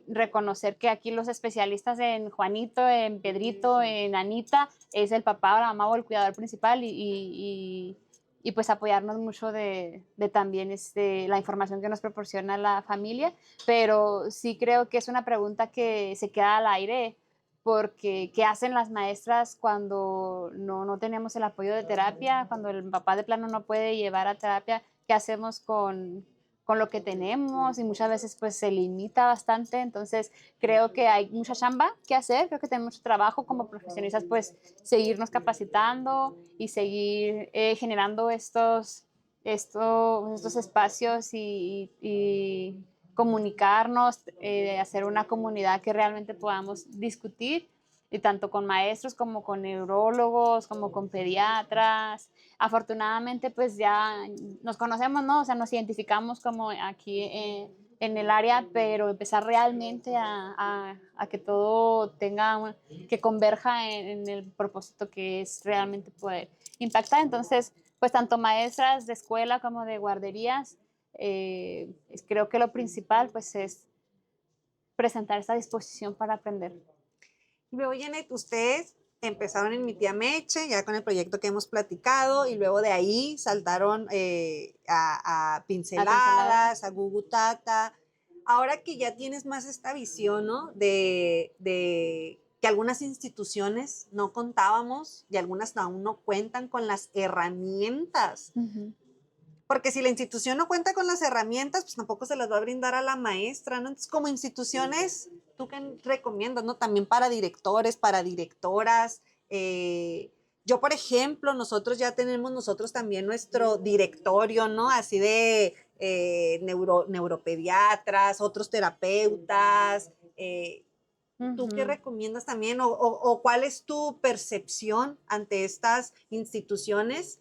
reconocer que aquí los especialistas en Juanito, en Pedrito, en Anita, es el papá, la mamá o el cuidador principal y pues apoyarnos mucho de también la información que nos proporciona la familia, pero sí creo que es una pregunta que se queda al aire porque ¿qué hacen las maestras cuando no tenemos el apoyo de terapia? Cuando el papá de plano no puede llevar a terapia, ¿qué hacemos con lo que tenemos? Y muchas veces pues se limita bastante, entonces creo que hay mucha chamba que hacer, creo que tenemos mucho trabajo como profesionistas, pues seguirnos capacitando y seguir generando estos espacios y comunicarnos, hacer una comunidad que realmente podamos discutir, y tanto con maestros como con neurólogos, como con pediatras. Afortunadamente, pues ya nos conocemos, ¿no? O sea, nos identificamos como aquí en el área, pero empezar realmente a que todo que converja en el propósito que es realmente poder impactar. Entonces, pues tanto maestras de escuela como de guarderías, creo que lo principal pues es presentar esta disposición para aprender. Y luego, Janet, ustedes empezaron en Mi Tía Meche, ya con el proyecto que hemos platicado, y luego de ahí saltaron a Pinceladas, a Gugu Tata. Ahora que ya tienes más esta visión, ¿no? De que algunas instituciones no contábamos y algunas aún no cuentan con las herramientas. Uh-huh. Porque si la institución no cuenta con las herramientas, pues tampoco se las va a brindar a la maestra, ¿no? Entonces, como instituciones, ¿tú qué recomiendas, no? También para directores, para directoras. Yo, por ejemplo, nosotros ya tenemos nosotros también nuestro directorio, ¿no? Así de neuropediatras, otros terapeutas. ¿Tú qué recomiendas también? ¿O cuál es tu percepción ante estas instituciones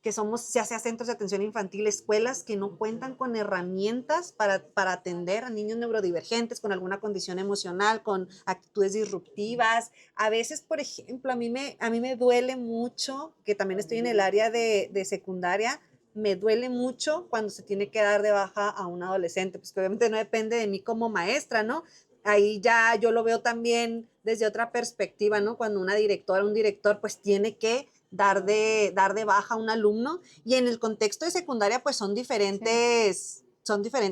que somos, ya sea centros de atención infantil, escuelas que no cuentan con herramientas para atender a niños neurodivergentes con alguna condición emocional, con actitudes disruptivas. A veces, por ejemplo, a mí me duele mucho, que también estoy en el área de secundaria, me duele mucho cuando se tiene que dar de baja a un adolescente, pues que obviamente no depende de mí como maestra, ¿no? Ahí ya yo lo veo también desde otra perspectiva, ¿no? Cuando una directora, un director, pues tiene que dar de baja a un alumno, y en el contexto de secundaria pues son diferentes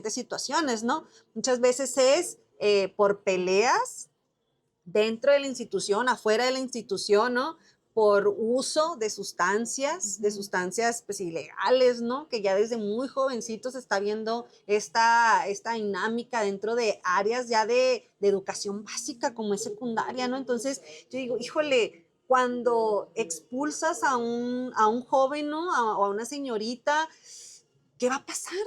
situaciones, ¿no? Muchas veces es por peleas dentro de la institución, afuera de la institución, ¿no? Por uso de sustancias pues ilegales, ¿no? Que ya desde muy jovencitos se está viendo esta dinámica dentro de áreas ya de educación básica como es secundaria, ¿no? Entonces yo digo, híjole, cuando expulsas a un joven, ¿no? O a una señorita, ¿qué va a pasar?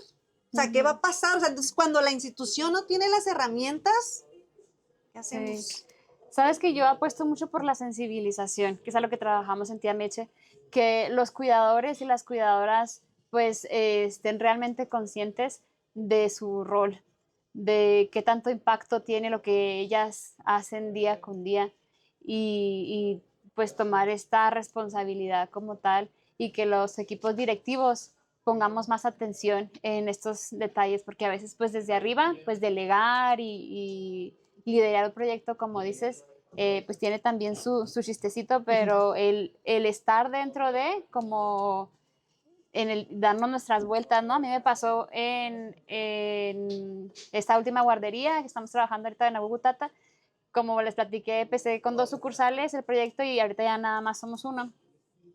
O sea, ¿qué va a pasar? O sea, entonces cuando la institución no tiene las herramientas, ¿qué Sí. hacemos? Sabes que yo apuesto mucho por la sensibilización, que es a lo que trabajamos en Tía Meche, que los cuidadores y las cuidadoras pues estén realmente conscientes de su rol, de qué tanto impacto tiene lo que ellas hacen día con día pues tomar esta responsabilidad como tal y que los equipos directivos pongamos más atención en estos detalles, porque a veces pues desde arriba pues delegar y liderar el proyecto, como dices, pues tiene también su chistecito, pero el estar dentro de, como en el darnos nuestras vueltas, ¿no? A mí me pasó en esta última guardería que estamos trabajando ahorita en Agugutata, como les platiqué, empecé con 2 sucursales el proyecto y ahorita ya nada más somos uno.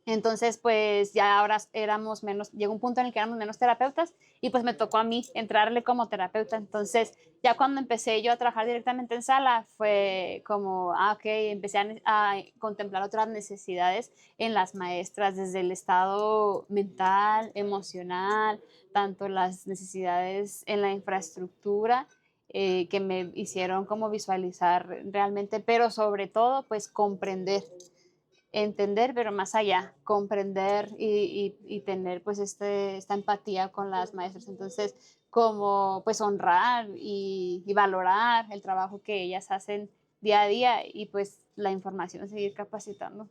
Entonces, pues ya ahora éramos menos, llegó un punto en el que éramos menos terapeutas y pues me tocó a mí entrarle como terapeuta. Entonces, ya cuando empecé yo a trabajar directamente en sala, fue como, ok, empecé a contemplar otras necesidades en las maestras, desde el estado mental, emocional, tanto las necesidades en la infraestructura, que me hicieron como visualizar realmente, pero sobre todo, pues comprender entender, pero más allá, comprender y tener pues esta empatía con las maestras. Entonces, como pues honrar y valorar el trabajo que ellas hacen día a día y pues la información, seguir capacitando.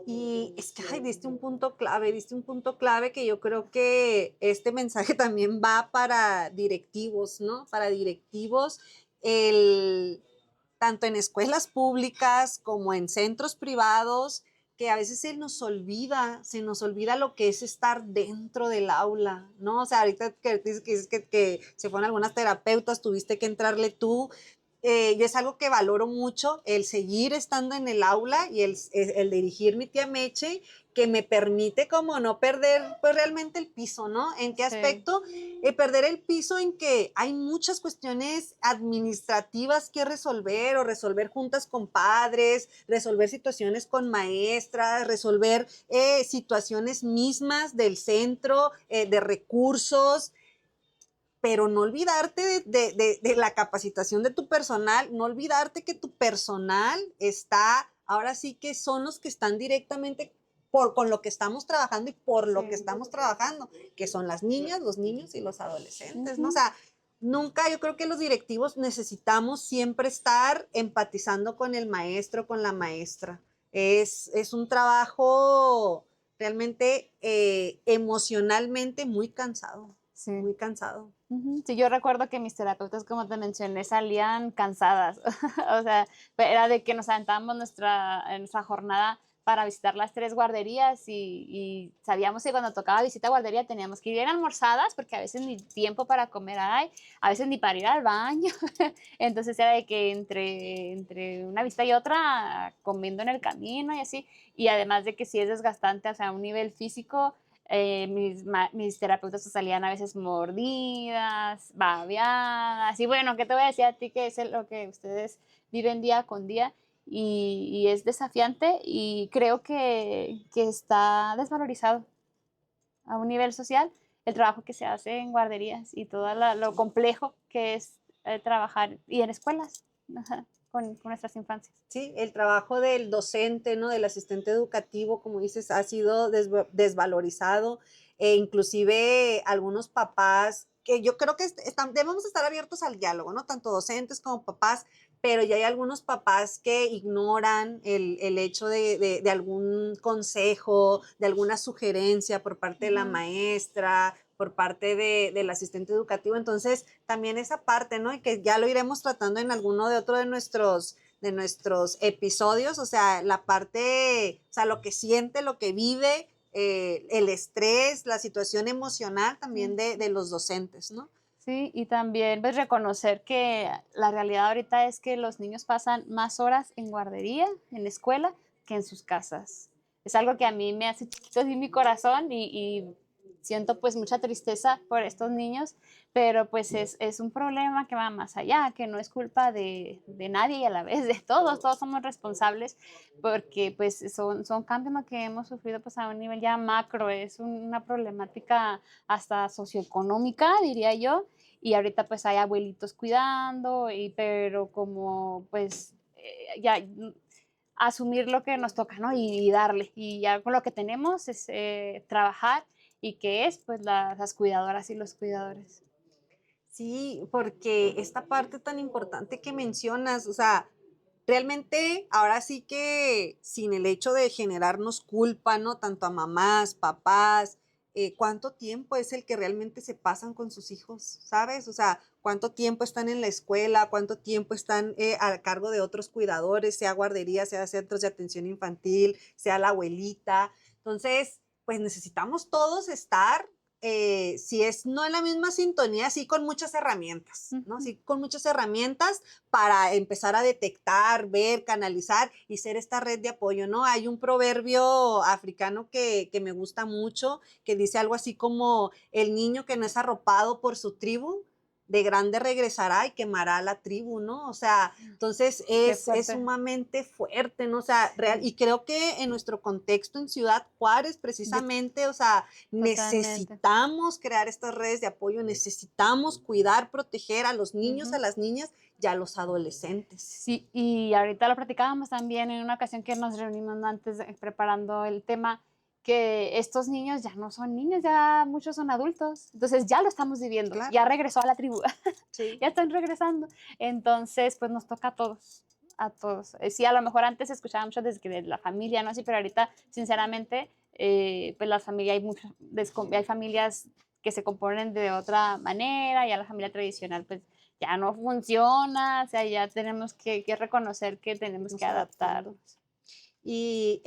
Y es que, ay, diste un punto clave que yo creo que este mensaje también va para directivos, ¿no? Para directivos, el, tanto en escuelas públicas como en centros privados, que a veces se nos olvida lo que es estar dentro del aula, ¿no? O sea, ahorita que dices que se fueron algunas terapeutas, tuviste que entrarle tú, yo es algo que valoro mucho, el seguir estando en el aula y el dirigir mi tía Meche, que me permite como no perder pues realmente el piso, ¿no? ¿En qué Sí. aspecto? Perder el piso en que hay muchas cuestiones administrativas que resolver o resolver juntas con padres, resolver situaciones con maestras, resolver situaciones mismas del centro, de recursos, pero no olvidarte de la capacitación de tu personal, no olvidarte que tu personal está, ahora sí que son los que están directamente con lo que estamos trabajando y por lo que Sí. estamos trabajando, que son las niñas, los niños y los adolescentes, ¿no? O Ujú. sea, nunca, yo creo que los directivos necesitamos siempre estar empatizando con el maestro, con la maestra. Es un trabajo realmente emocionalmente muy cansado, Sí. muy cansado. Ujú. Sí, yo recuerdo que mis terapeutas, como te mencioné, salían cansadas. O sea, era de que nos aventábamos en nuestra jornada para visitar las 3 guarderías y sabíamos que cuando tocaba visita a guardería teníamos que ir bien almorzadas porque a veces ni tiempo para comer hay, a veces ni para ir al baño. Entonces era de que entre una visita y otra comiendo en el camino y así. Y además de que sí es desgastante, o sea, a un nivel físico, mis terapeutas salían a veces mordidas, babeadas, y bueno, ¿qué te voy a decir a ti que es lo que ustedes viven día con día? Y es desafiante y creo que está desvalorizado a un nivel social el trabajo que se hace en guarderías y todo lo complejo que es trabajar y en escuelas. Ajá. con nuestras infancias. Sí, el trabajo del docente, ¿no? Del asistente educativo, como dices, ha sido desvalorizado, e inclusive algunos papás, que yo creo que debemos estar abiertos al diálogo, ¿no? Tanto docentes como papás, pero ya hay algunos papás que ignoran el hecho de algún consejo, de alguna sugerencia por parte de la maestra, por parte del asistente educativo. Entonces, también esa parte, ¿no? Y que ya lo iremos tratando en alguno de otro de nuestros episodios, o sea, la parte, o sea, lo que siente, lo que vive, el estrés, la situación emocional también de los docentes, ¿no? Sí, y también pues reconocer que la realidad ahorita es que los niños pasan más horas en guardería, en la escuela, que en sus casas. Es algo que a mí me hace chiquito así mi corazón y siento pues mucha tristeza por estos niños, pero pues es un problema que va más allá, que no es culpa de nadie y a la vez de todos somos responsables porque pues son cambios ¿no? que hemos sufrido pues a un nivel ya macro, es una problemática hasta socioeconómica, diría yo, y ahorita pues hay abuelitos cuidando, pero como pues ya asumir lo que nos toca, ¿no? Y darle, y ya con lo que tenemos es trabajar y que es pues las cuidadoras y los cuidadores. Sí, porque esta parte tan importante que mencionas, o sea, realmente ahora sí que sin el hecho de generarnos culpa, ¿no? Tanto a mamás, papás, ¿cuánto tiempo es el que realmente se pasan con sus hijos? ¿Sabes? O sea, ¿cuánto tiempo están en la escuela? ¿Cuánto tiempo están a cargo de otros cuidadores, sea guardería, sea centros de atención infantil, sea la abuelita? Entonces, pues necesitamos todos estar si es no en la misma sintonía, sí con muchas herramientas, ¿no? Sí con muchas herramientas para empezar a detectar, ver, canalizar y ser esta red de apoyo, ¿no? Hay un proverbio africano que me gusta mucho, que dice algo así como el niño que no es arropado por su tribu, de grande regresará y quemará a la tribu, ¿no? O sea, entonces es sumamente fuerte, ¿no? O sea, real, y creo que en nuestro contexto en Ciudad Juárez, precisamente, o sea, necesitamos crear estas redes de apoyo, necesitamos cuidar, proteger a los niños, a las niñas y a los adolescentes. Sí, y ahorita lo platicábamos también en una ocasión que nos reunimos antes preparando el tema, que estos niños ya no son niños, ya muchos son adultos, entonces ya lo estamos viviendo, Claro. ya regresó a la tribu, Sí. ya están regresando, entonces pues nos toca a todos, a todos. Sí, a lo mejor antes escuchaba mucho desde que de la familia, ¿no? Sí, pero ahorita sinceramente pues la familia hay familias que se componen de otra manera, ya la familia tradicional pues ya no funciona, o sea, ya tenemos que reconocer que tenemos que adaptarnos. Y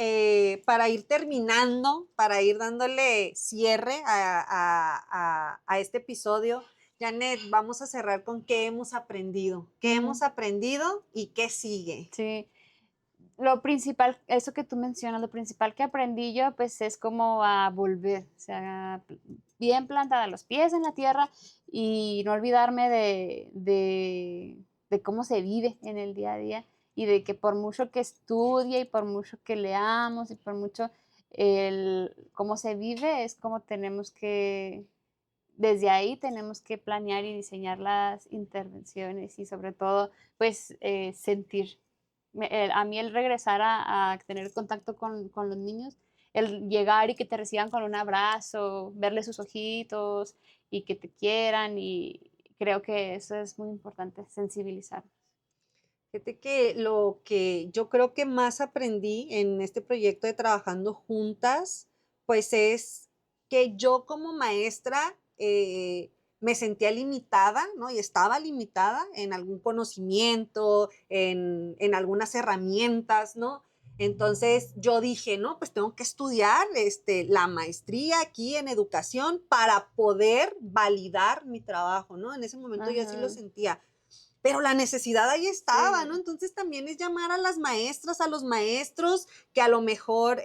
para ir terminando, para ir dándole cierre a este episodio, Janet, vamos a cerrar con qué hemos aprendido. ¿Qué hemos aprendido y qué sigue? Sí, lo principal, eso que tú mencionas, lo principal que aprendí yo, pues es como a volver, o sea, bien plantada los pies en la tierra y no olvidarme de cómo se vive en el día a día y de que por mucho que estudie y por mucho que leamos y por mucho cómo se vive es como tenemos que, desde ahí tenemos que planear y diseñar las intervenciones y sobre todo, pues sentir a mí el regresar a tener contacto con los niños, el llegar y que te reciban con un abrazo, verle sus ojitos y que te quieran y creo que eso es muy importante, sensibilizar. Fíjate que lo que yo creo que más aprendí en este proyecto de Trabajando Juntas, pues es que yo como maestra me sentía limitada, ¿no? Y estaba limitada en algún conocimiento, en algunas herramientas, ¿no? Entonces yo dije, no, pues tengo que estudiar la maestría aquí en educación para poder validar mi trabajo, ¿no? En ese momento yo así lo Ajá. sentía, pero la necesidad ahí estaba, Sí. ¿no? Entonces también es llamar a las maestras, a los maestros que a lo mejor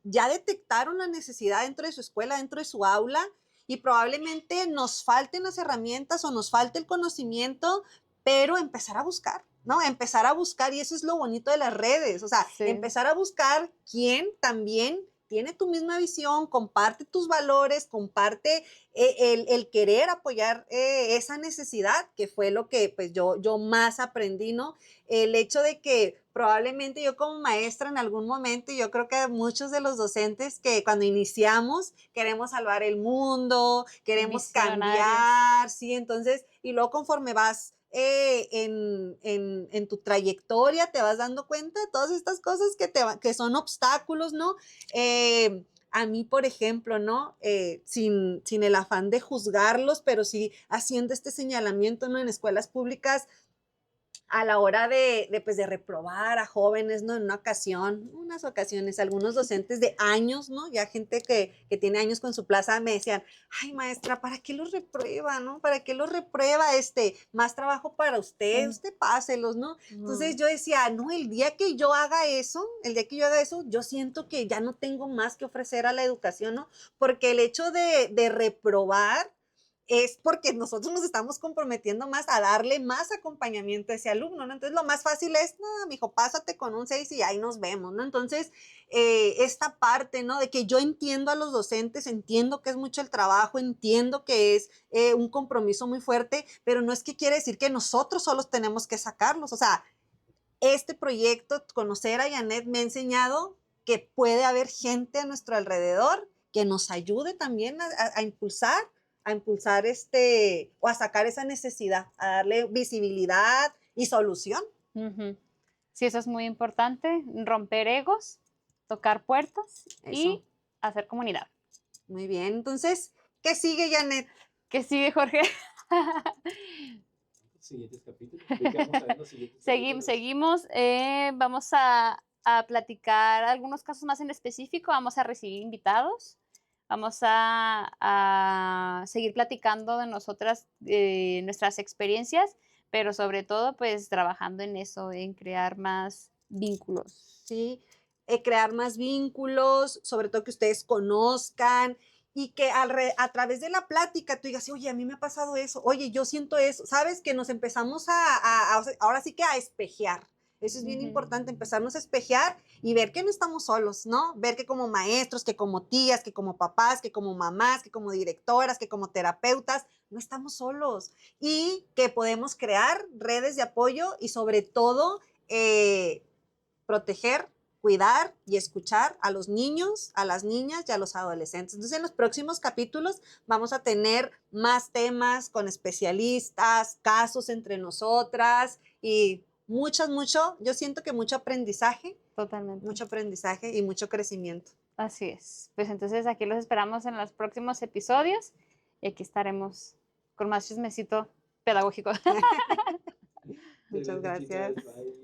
ya detectaron la necesidad dentro de su escuela, dentro de su aula, y probablemente nos falten las herramientas o nos falte el conocimiento, pero empezar a buscar, ¿no? Empezar a buscar, y eso es lo bonito de las redes, o sea, Sí. empezar a buscar quién también tiene tu misma visión, comparte tus valores, comparte el querer apoyar esa necesidad, que fue lo que pues yo más aprendí, ¿no? El hecho de que probablemente yo como maestra en algún momento, y yo creo que muchos de los docentes que cuando iniciamos queremos salvar el mundo, queremos Visionarios. cambiar, ¿sí? Entonces, y luego conforme vas en tu trayectoria te vas dando cuenta de todas estas cosas que son obstáculos, ¿no? A mí, por ejemplo, ¿no? Sin el afán de juzgarlos, pero sí haciendo este señalamiento, ¿no? En escuelas públicas, a la hora pues, de reprobar a jóvenes, ¿no? En unas ocasiones, algunos docentes de años, ¿no? Ya gente que tiene años con su plaza me decían, ay, maestra, ¿para qué los reprueba, no? ¿Para qué los reprueba? Más trabajo para usted, usted páselos, ¿no? Entonces yo decía, no, el día que yo haga eso, yo siento que ya no tengo más que ofrecer a la educación, ¿no? Porque el hecho de reprobar es porque nosotros nos estamos comprometiendo más a darle más acompañamiento a ese alumno, ¿no? Entonces, lo más fácil es, no, mijo, pásate con un 6 y ahí nos vemos, ¿no? Entonces, esta parte, ¿no? De que yo entiendo a los docentes, entiendo que es mucho el trabajo, entiendo que es un compromiso muy fuerte, pero no es que quiere decir que nosotros solos tenemos que sacarlos. O sea, este proyecto, conocer a Janet, me ha enseñado que puede haber gente a nuestro alrededor que nos ayude también a impulsar o a sacar esa necesidad, a darle visibilidad y solución. Sí, eso es muy importante, romper egos, tocar puertas y Eso. hacer comunidad. Muy bien, entonces, ¿qué sigue, Janet? ¿Qué sigue, Jorge? Siguientes capítulos. ¿De qué vamos a ver en los siguientes capítulos? Seguimos. Vamos a platicar algunos casos más en específico. Vamos a recibir invitados. Vamos a seguir platicando de nosotras, nuestras experiencias, pero sobre todo, pues, trabajando en eso, en crear más vínculos. Sí, crear más vínculos, sobre todo que ustedes conozcan y que a través de la plática tú digas, oye, a mí me ha pasado eso, oye, yo siento eso, ¿sabes? Que nos empezamos ahora sí que a espejear. Eso es bien importante, empezarnos a espejear y ver que no estamos solos, ¿no? Ver que como maestros, que como tías, que como papás, que como mamás, que como directoras, que como terapeutas, no estamos solos y que podemos crear redes de apoyo y sobre todo proteger, cuidar y escuchar a los niños, a las niñas y a los adolescentes. Entonces, en los próximos capítulos vamos a tener más temas con especialistas, casos entre nosotras y yo siento que mucho aprendizaje. Totalmente. Mucho aprendizaje y mucho crecimiento. Así es. Pues entonces aquí los esperamos en los próximos episodios y aquí estaremos con más chismecito pedagógico. Muchas gracias. Chicas, bye.